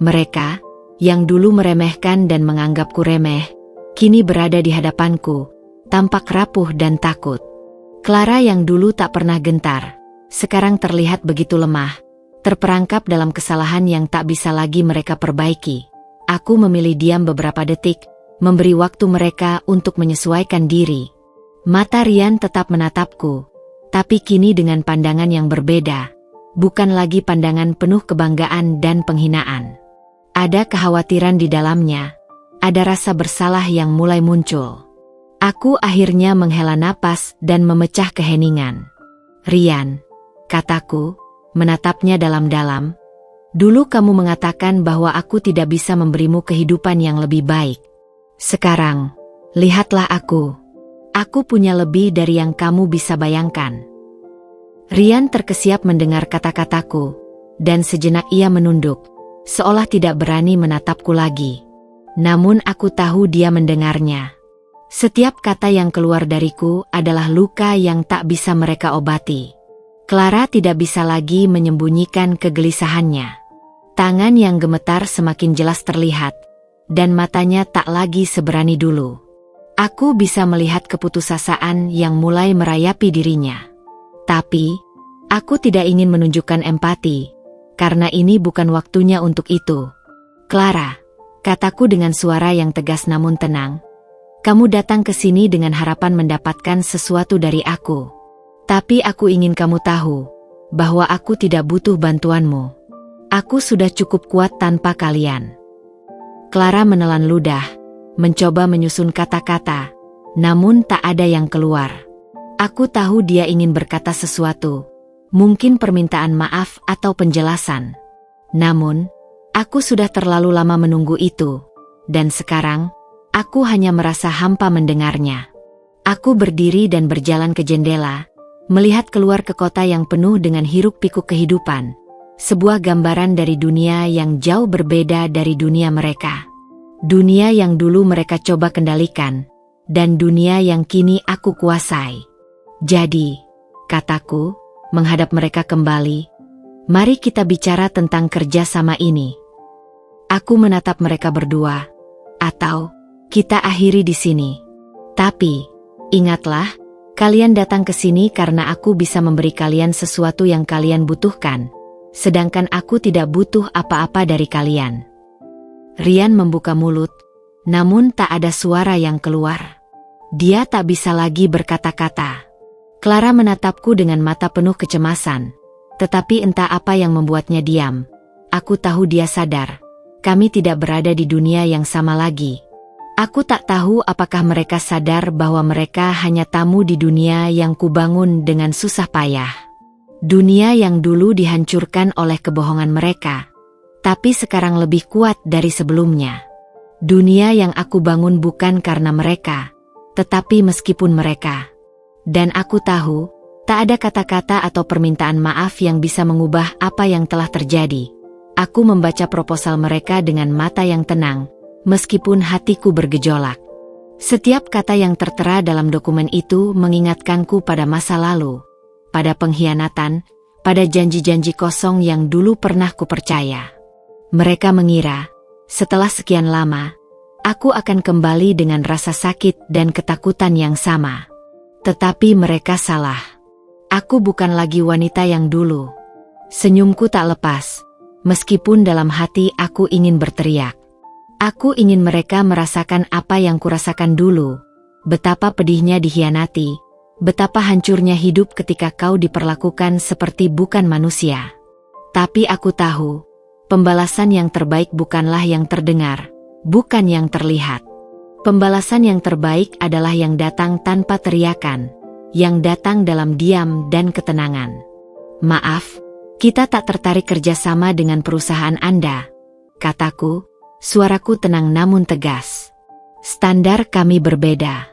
Mereka, yang dulu meremehkan dan menganggapku remeh, kini berada di hadapanku, tampak rapuh dan takut. Clara yang dulu tak pernah gentar, sekarang terlihat begitu lemah, terperangkap dalam kesalahan yang tak bisa lagi mereka perbaiki. Aku memilih diam beberapa detik, memberi waktu mereka untuk menyesuaikan diri. Mata Rian tetap menatapku, tapi kini dengan pandangan yang berbeda, bukan lagi pandangan penuh kebanggaan dan penghinaan. Ada kekhawatiran di dalamnya, ada rasa bersalah yang mulai muncul. Aku akhirnya menghela napas dan memecah keheningan. Rian, kataku, menatapnya dalam-dalam. Dulu kamu mengatakan bahwa aku tidak bisa memberimu kehidupan yang lebih baik. Sekarang, lihatlah aku. Aku punya lebih dari yang kamu bisa bayangkan. Rian terkesiap mendengar kata-kataku, dan sejenak ia menunduk, seolah tidak berani menatapku lagi. Namun aku tahu dia mendengarnya. Setiap kata yang keluar dariku adalah luka yang tak bisa mereka obati. Clara tidak bisa lagi menyembunyikan kegelisahannya. Tangan yang gemetar semakin jelas terlihat, dan matanya tak lagi seberani dulu. Aku bisa melihat keputusasaan yang mulai merayapi dirinya. Tapi, aku tidak ingin menunjukkan empati, karena ini bukan waktunya untuk itu. Clara, kataku dengan suara yang tegas namun tenang. Kamu datang ke sini dengan harapan mendapatkan sesuatu dari aku. Tapi aku ingin kamu tahu bahwa aku tidak butuh bantuanmu. Aku sudah cukup kuat tanpa kalian. Clara menelan ludah, mencoba menyusun kata-kata, namun tak ada yang keluar. Aku tahu dia ingin berkata sesuatu, mungkin permintaan maaf atau penjelasan. Namun, aku sudah terlalu lama menunggu itu, dan sekarang, aku hanya merasa hampa mendengarnya. Aku berdiri dan berjalan ke jendela, melihat keluar ke kota yang penuh dengan hiruk-pikuk kehidupan. Sebuah gambaran dari dunia yang jauh berbeda dari dunia mereka. Dunia yang dulu mereka coba kendalikan, dan dunia yang kini aku kuasai. Jadi, kataku, menghadap mereka kembali, mari kita bicara tentang kerja sama ini. Aku menatap mereka berdua, atau kita akhiri di sini. Tapi, ingatlah, kalian datang ke sini karena aku bisa memberi kalian sesuatu yang kalian butuhkan, sedangkan aku tidak butuh apa-apa dari kalian. Rian membuka mulut, namun tak ada suara yang keluar. Dia tak bisa lagi berkata-kata. Clara menatapku dengan mata penuh kecemasan, tetapi entah apa yang membuatnya diam. Aku tahu dia sadar, kami tidak berada di dunia yang sama lagi. Aku tak tahu apakah mereka sadar bahwa mereka hanya tamu di dunia yang kubangun dengan susah payah. Dunia yang dulu dihancurkan oleh kebohongan mereka, tapi sekarang lebih kuat dari sebelumnya. Dunia yang aku bangun bukan karena mereka, tetapi meskipun mereka. Dan aku tahu, tak ada kata-kata atau permintaan maaf yang bisa mengubah apa yang telah terjadi. Aku membaca proposal mereka dengan mata yang tenang, meskipun hatiku bergejolak. Setiap kata yang tertera dalam dokumen itu mengingatkanku pada masa lalu, pada pengkhianatan, pada janji-janji kosong yang dulu pernah kupercaya. Mereka mengira, setelah sekian lama, aku akan kembali dengan rasa sakit dan ketakutan yang sama. Tetapi mereka salah. Aku bukan lagi wanita yang dulu. Senyumku tak lepas, meskipun dalam hati aku ingin berteriak. Aku ingin mereka merasakan apa yang kurasakan dulu, betapa pedihnya dikhianati, betapa hancurnya hidup ketika kau diperlakukan seperti bukan manusia. Tapi aku tahu, pembalasan yang terbaik bukanlah yang terdengar, bukan yang terlihat. Pembalasan yang terbaik adalah yang datang tanpa teriakan, yang datang dalam diam dan ketenangan. Maaf, kita tak tertarik kerjasama dengan perusahaan Anda, kataku. Suaraku tenang namun tegas. Standar kami berbeda.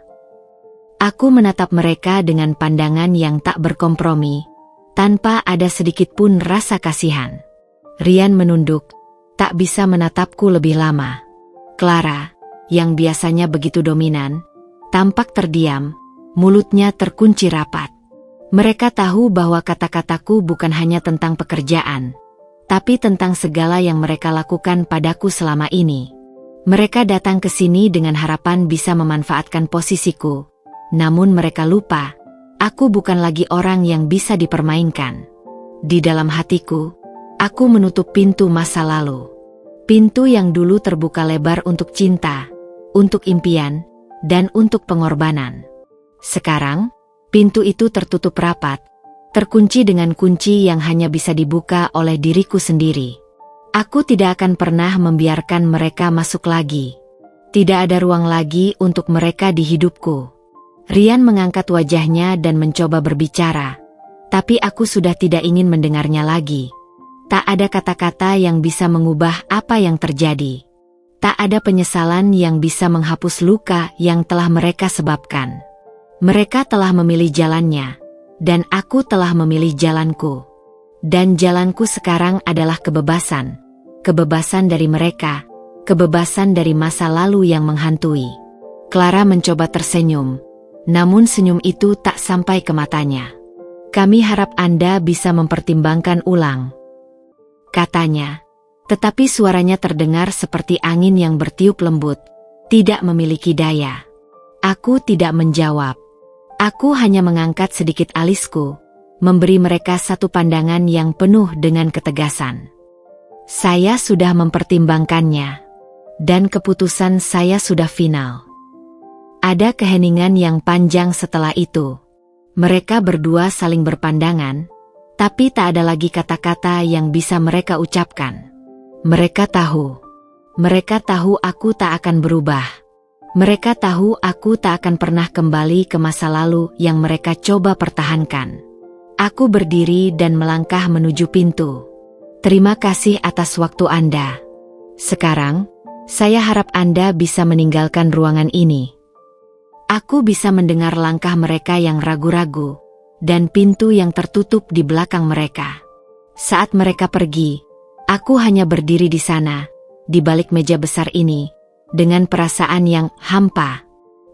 Aku menatap mereka dengan pandangan yang tak berkompromi, tanpa ada sedikit pun rasa kasihan. Rian menunduk, tak bisa menatapku lebih lama. Clara, yang biasanya begitu dominan, tampak terdiam, mulutnya terkunci rapat. Mereka tahu bahwa kata-kataku bukan hanya tentang pekerjaan, tapi tentang segala yang mereka lakukan padaku selama ini. Mereka datang ke sini dengan harapan bisa memanfaatkan posisiku, namun mereka lupa, aku bukan lagi orang yang bisa dipermainkan. Di dalam hatiku, aku menutup pintu masa lalu. Pintu yang dulu terbuka lebar untuk cinta, untuk impian, dan untuk pengorbanan. Sekarang, pintu itu tertutup rapat, terkunci dengan kunci yang hanya bisa dibuka oleh diriku sendiri. Aku tidak akan pernah membiarkan mereka masuk lagi. Tidak ada ruang lagi untuk mereka di hidupku. Rian mengangkat wajahnya dan mencoba berbicara, Tapi aku sudah tidak ingin mendengarnya lagi. Tak ada kata-kata yang bisa mengubah apa yang terjadi. Tak ada penyesalan yang bisa menghapus luka yang telah mereka sebabkan. Mereka telah memilih jalannya, dan aku telah memilih jalanku. Dan jalanku sekarang adalah kebebasan. Kebebasan dari mereka, kebebasan dari masa lalu yang menghantui. Clara mencoba tersenyum, namun senyum itu tak sampai ke matanya. Kami harap Anda bisa mempertimbangkan ulang, katanya. Tetapi suaranya terdengar seperti angin yang bertiup lembut, tidak memiliki daya. Aku tidak menjawab. Aku hanya mengangkat sedikit alisku, memberi mereka satu pandangan yang penuh dengan ketegasan. Saya sudah mempertimbangkannya, dan keputusan saya sudah final. Ada keheningan yang panjang setelah itu. Mereka berdua saling berpandangan, tapi tak ada lagi kata-kata yang bisa mereka ucapkan. Mereka tahu aku tak akan berubah. Mereka tahu aku tak akan pernah kembali ke masa lalu yang mereka coba pertahankan. Aku berdiri dan melangkah menuju pintu. Terima kasih atas waktu Anda. Sekarang, saya harap Anda bisa meninggalkan ruangan ini. Aku bisa mendengar langkah mereka yang ragu-ragu, dan pintu yang tertutup di belakang mereka. Saat mereka pergi, aku hanya berdiri di sana, di balik meja besar ini, dengan perasaan yang hampa.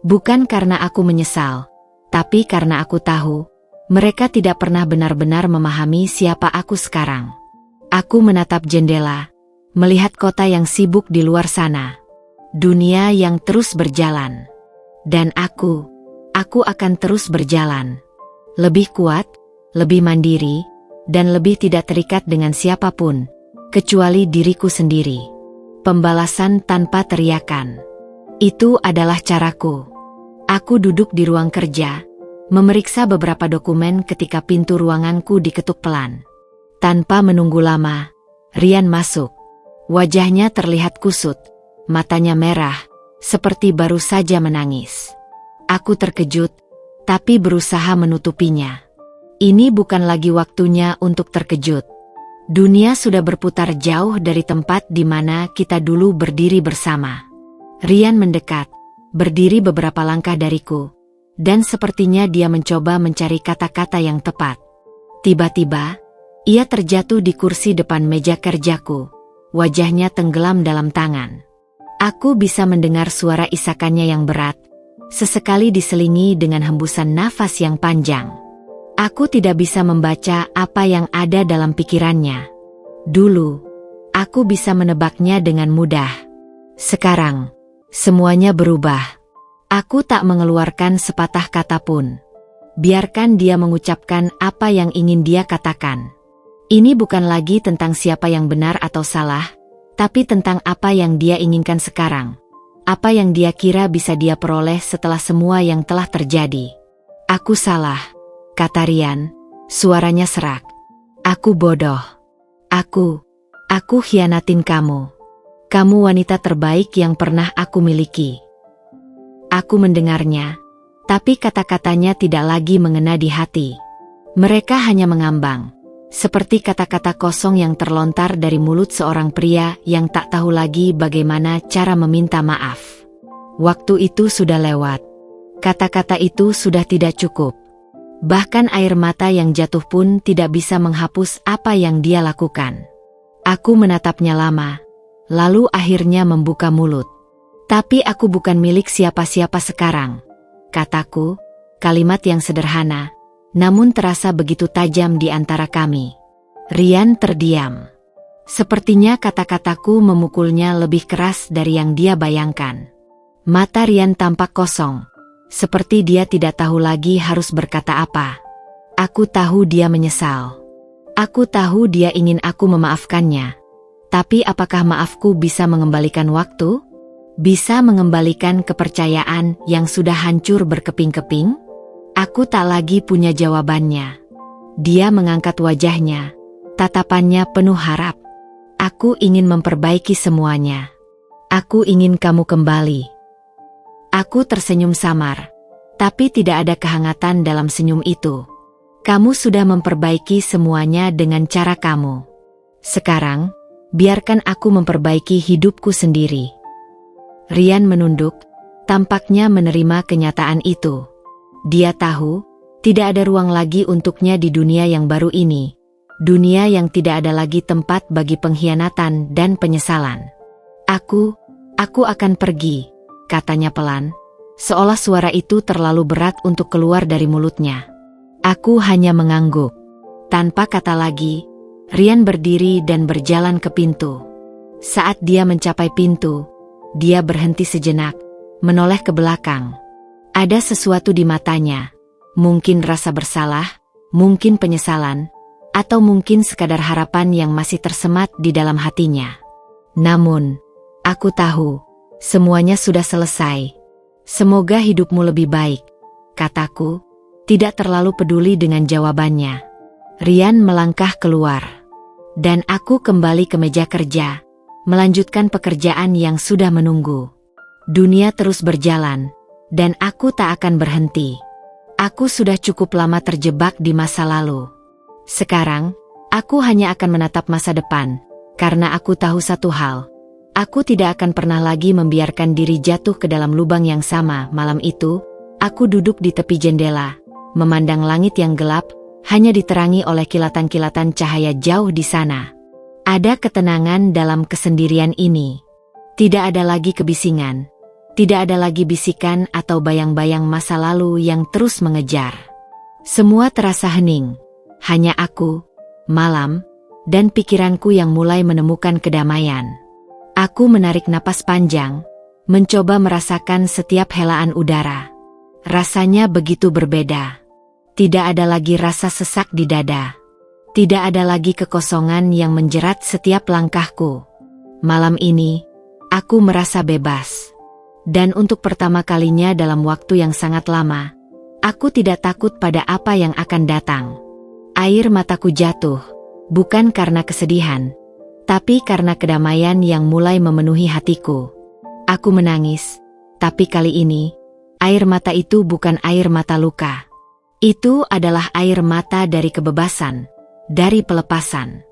Bukan karena aku menyesal, tapi karena aku tahu, mereka tidak pernah benar-benar memahami siapa aku sekarang. Aku menatap jendela, melihat kota yang sibuk di luar sana. Dunia yang terus berjalan. Dan aku akan terus berjalan. Lebih kuat, lebih mandiri, dan lebih tidak terikat dengan siapapun, kecuali diriku sendiri. Pembalasan tanpa teriakan. Itu adalah caraku. Aku duduk di ruang kerja, memeriksa beberapa dokumen ketika pintu ruanganku diketuk pelan. Tanpa menunggu lama, Rian masuk. Wajahnya terlihat kusut, matanya merah, seperti baru saja menangis. Aku terkejut, tapi berusaha menutupinya. Ini bukan lagi waktunya untuk terkejut. Dunia sudah berputar jauh dari tempat di mana kita dulu berdiri bersama. Rian mendekat, berdiri beberapa langkah dariku, dan sepertinya dia mencoba mencari kata-kata yang tepat. Tiba-tiba, ia terjatuh di kursi depan meja kerjaku, wajahnya tenggelam dalam tangan. Aku bisa mendengar suara isakannya yang berat, sesekali diselingi dengan hembusan nafas yang panjang. Aku tidak bisa membaca apa yang ada dalam pikirannya. Dulu, aku bisa menebaknya dengan mudah. Sekarang, semuanya berubah. Aku tak mengeluarkan sepatah kata pun. Biarkan dia mengucapkan apa yang ingin dia katakan. Ini bukan lagi tentang siapa yang benar atau salah, tapi tentang apa yang dia inginkan sekarang. Apa yang dia kira bisa dia peroleh setelah semua yang telah terjadi. Aku salah, kata Rian, suaranya serak. Aku bodoh. Aku khianatin kamu. Kamu wanita terbaik yang pernah aku miliki. Aku mendengarnya, tapi kata-katanya tidak lagi mengena di hati. Mereka hanya mengambang. Seperti kata-kata kosong yang terlontar dari mulut seorang pria yang tak tahu lagi bagaimana cara meminta maaf. Waktu itu sudah lewat. Kata-kata itu sudah tidak cukup. Bahkan air mata yang jatuh pun tidak bisa menghapus apa yang dia lakukan. Aku menatapnya lama, lalu akhirnya membuka mulut. Tapi aku bukan milik siapa-siapa sekarang, kataku, kalimat yang sederhana, namun terasa begitu tajam di antara kami. Rian terdiam. Sepertinya kata-kataku memukulnya lebih keras dari yang dia bayangkan. Mata Rian tampak kosong, seperti dia tidak tahu lagi harus berkata apa. Aku tahu dia menyesal. Aku tahu dia ingin aku memaafkannya. Tapi apakah maafku bisa mengembalikan waktu? Bisa mengembalikan kepercayaan yang sudah hancur berkeping-keping? Aku tak lagi punya jawabannya. Dia mengangkat wajahnya, tatapannya penuh harap. Aku ingin memperbaiki semuanya. Aku ingin kamu kembali. Aku tersenyum samar, tapi tidak ada kehangatan dalam senyum itu. Kamu sudah memperbaiki semuanya dengan cara kamu. Sekarang, biarkan aku memperbaiki hidupku sendiri. Rian menunduk, tampaknya menerima kenyataan itu. Dia tahu, tidak ada ruang lagi untuknya di dunia yang baru ini. Dunia yang tidak ada lagi tempat bagi pengkhianatan dan penyesalan. Aku akan pergi, katanya pelan, seolah suara itu terlalu berat untuk keluar dari mulutnya. Aku hanya mengangguk. Tanpa kata lagi, Rian berdiri dan berjalan ke pintu. Saat dia mencapai pintu, dia berhenti sejenak, menoleh ke belakang. Ada sesuatu di matanya, mungkin rasa bersalah, mungkin penyesalan, atau mungkin sekadar harapan yang masih tersemat di dalam hatinya. Namun, aku tahu, semuanya sudah selesai. Semoga hidupmu lebih baik, kataku, tidak terlalu peduli dengan jawabannya. Rian melangkah keluar. Dan aku kembali ke meja kerja, melanjutkan pekerjaan yang sudah menunggu. Dunia terus berjalan, dan aku tak akan berhenti. Aku sudah cukup lama terjebak di masa lalu. Sekarang, aku hanya akan menatap masa depan, karena aku tahu satu hal. Aku tidak akan pernah lagi membiarkan diri jatuh ke dalam lubang yang sama. Malam itu, aku duduk di tepi jendela, memandang langit yang gelap, hanya diterangi oleh kilatan-kilatan cahaya jauh di sana. Ada ketenangan dalam kesendirian ini. Tidak ada lagi kebisingan. Tidak ada lagi bisikan atau bayang-bayang masa lalu yang terus mengejar. Semua terasa hening. Hanya aku, malam, dan pikiranku yang mulai menemukan kedamaian. Aku menarik napas panjang, mencoba merasakan setiap helaan udara. Rasanya begitu berbeda. Tidak ada lagi rasa sesak di dada. Tidak ada lagi kekosongan yang menjerat setiap langkahku. Malam ini, aku merasa bebas. Dan untuk pertama kalinya dalam waktu yang sangat lama, aku tidak takut pada apa yang akan datang. Air mataku jatuh, bukan karena kesedihan, tapi karena kedamaian yang mulai memenuhi hatiku. Aku menangis, tapi kali ini, air mata itu bukan air mata luka. Itu adalah air mata dari kebebasan, dari pelepasan.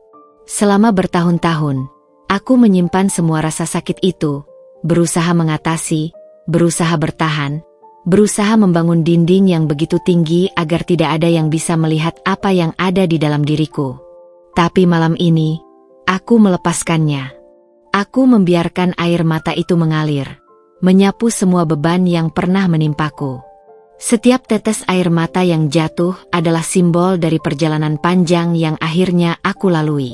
Selama bertahun-tahun, aku menyimpan semua rasa sakit itu, berusaha mengatasi, berusaha bertahan, berusaha membangun dinding yang begitu tinggi agar tidak ada yang bisa melihat apa yang ada di dalam diriku. Tapi malam ini, aku melepaskannya. Aku membiarkan air mata itu mengalir, menyapu semua beban yang pernah menimpaku. Setiap tetes air mata yang jatuh adalah simbol dari perjalanan panjang yang akhirnya aku lalui.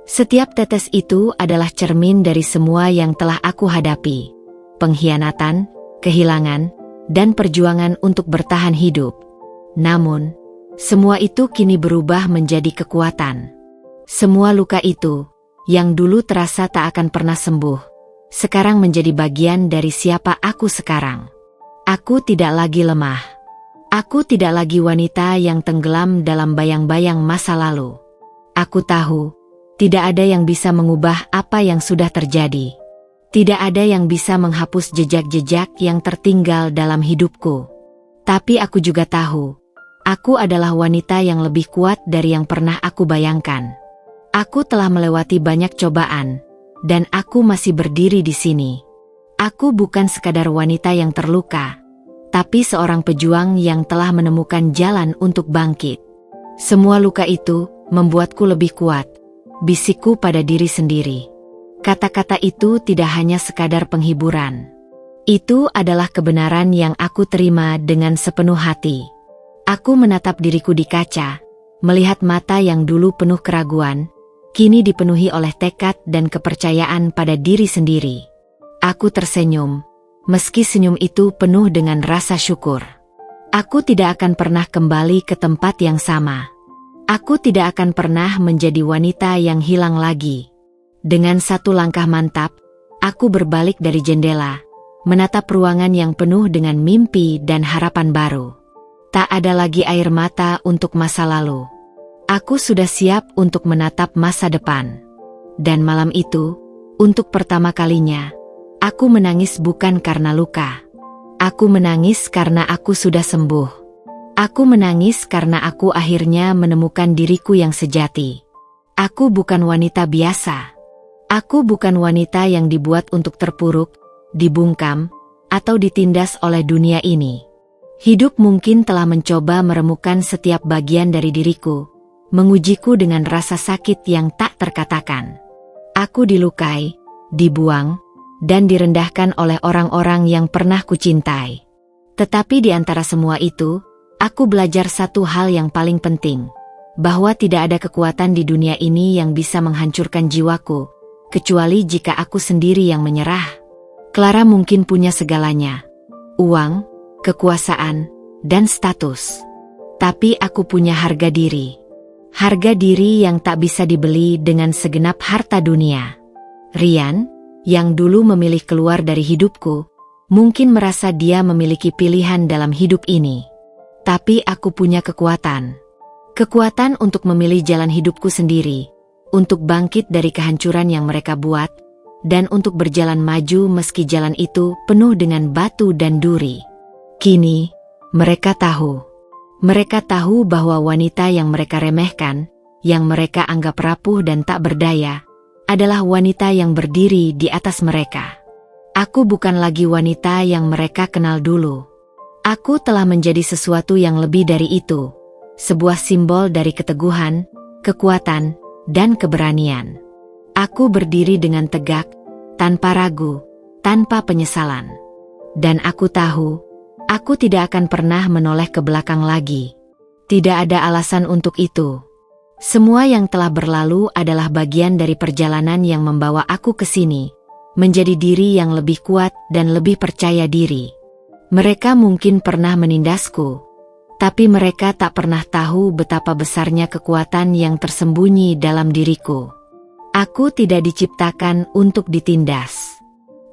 Setiap tetes itu adalah cermin dari semua yang telah aku hadapi. Pengkhianatan, kehilangan, dan perjuangan untuk bertahan hidup. Namun, semua itu kini berubah menjadi kekuatan. Semua luka itu, yang dulu terasa tak akan pernah sembuh, sekarang menjadi bagian dari siapa aku sekarang. Aku tidak lagi lemah. Aku tidak lagi wanita yang tenggelam dalam bayang-bayang masa lalu. Aku tahu, tidak ada yang bisa mengubah apa yang sudah terjadi. Tidak ada yang bisa menghapus jejak-jejak yang tertinggal dalam hidupku. Tapi aku juga tahu, aku adalah wanita yang lebih kuat dari yang pernah aku bayangkan. Aku telah melewati banyak cobaan, dan aku masih berdiri di sini. Aku bukan sekadar wanita yang terluka, tapi seorang pejuang yang telah menemukan jalan untuk bangkit. Semua luka itu membuatku lebih kuat, bisikku pada diri sendiri. Kata-kata itu tidak hanya sekadar penghiburan. Itu adalah kebenaran yang aku terima dengan sepenuh hati. Aku menatap diriku di kaca, melihat mata yang dulu penuh keraguan, kini dipenuhi oleh tekad dan kepercayaan pada diri sendiri. Aku tersenyum, meski senyum itu penuh dengan rasa syukur. Aku tidak akan pernah kembali ke tempat yang sama. Aku tidak akan pernah menjadi wanita yang hilang lagi. Dengan satu langkah mantap, aku berbalik dari jendela, menatap ruangan yang penuh dengan mimpi dan harapan baru. Tak ada lagi air mata untuk masa lalu. Aku sudah siap untuk menatap masa depan. Dan malam itu, untuk pertama kalinya, aku menangis bukan karena luka. Aku menangis karena aku sudah sembuh. Aku menangis karena aku akhirnya menemukan diriku yang sejati. Aku bukan wanita biasa. Aku bukan wanita yang dibuat untuk terpuruk, dibungkam, atau ditindas oleh dunia ini. Hidup mungkin telah mencoba meremukkan setiap bagian dari diriku, mengujiku dengan rasa sakit yang tak terkatakan. Aku dilukai, dibuang, dan direndahkan oleh orang-orang yang pernah kucintai. Tetapi di antara semua itu, aku belajar satu hal yang paling penting, bahwa tidak ada kekuatan di dunia ini yang bisa menghancurkan jiwaku, kecuali jika aku sendiri yang menyerah. Clara mungkin punya segalanya, uang, kekuasaan, dan status. Tapi aku punya harga diri. Harga diri yang tak bisa dibeli dengan segenap harta dunia. Rian, yang dulu memilih keluar dari hidupku, mungkin merasa dia memiliki pilihan dalam hidup ini. Tapi aku punya kekuatan. Kekuatan untuk memilih jalan hidupku sendiri, untuk bangkit dari kehancuran yang mereka buat, dan untuk berjalan maju meski jalan itu penuh dengan batu dan duri. Kini, mereka tahu. Mereka tahu bahwa wanita yang mereka remehkan, yang mereka anggap rapuh dan tak berdaya, adalah wanita yang berdiri di atas mereka. Aku bukan lagi wanita yang mereka kenal dulu. Aku telah menjadi sesuatu yang lebih dari itu. Sebuah simbol dari keteguhan, kekuatan, dan keberanian. Aku berdiri dengan tegak, tanpa ragu, tanpa penyesalan. Dan aku tahu, aku tidak akan pernah menoleh ke belakang lagi. Tidak ada alasan untuk itu. Semua yang telah berlalu adalah bagian dari perjalanan yang membawa aku ke sini, menjadi diri yang lebih kuat dan lebih percaya diri. Mereka mungkin pernah menindasku, tapi mereka tak pernah tahu betapa besarnya kekuatan yang tersembunyi dalam diriku. Aku tidak diciptakan untuk ditindas.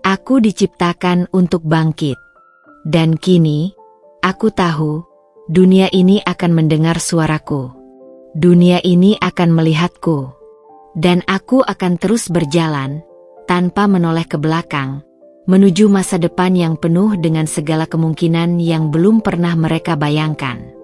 Aku diciptakan untuk bangkit. Dan kini, aku tahu, dunia ini akan mendengar suaraku. Dunia ini akan melihatku. Dan aku akan terus berjalan, tanpa menoleh ke belakang, menuju masa depan yang penuh dengan segala kemungkinan yang belum pernah mereka bayangkan.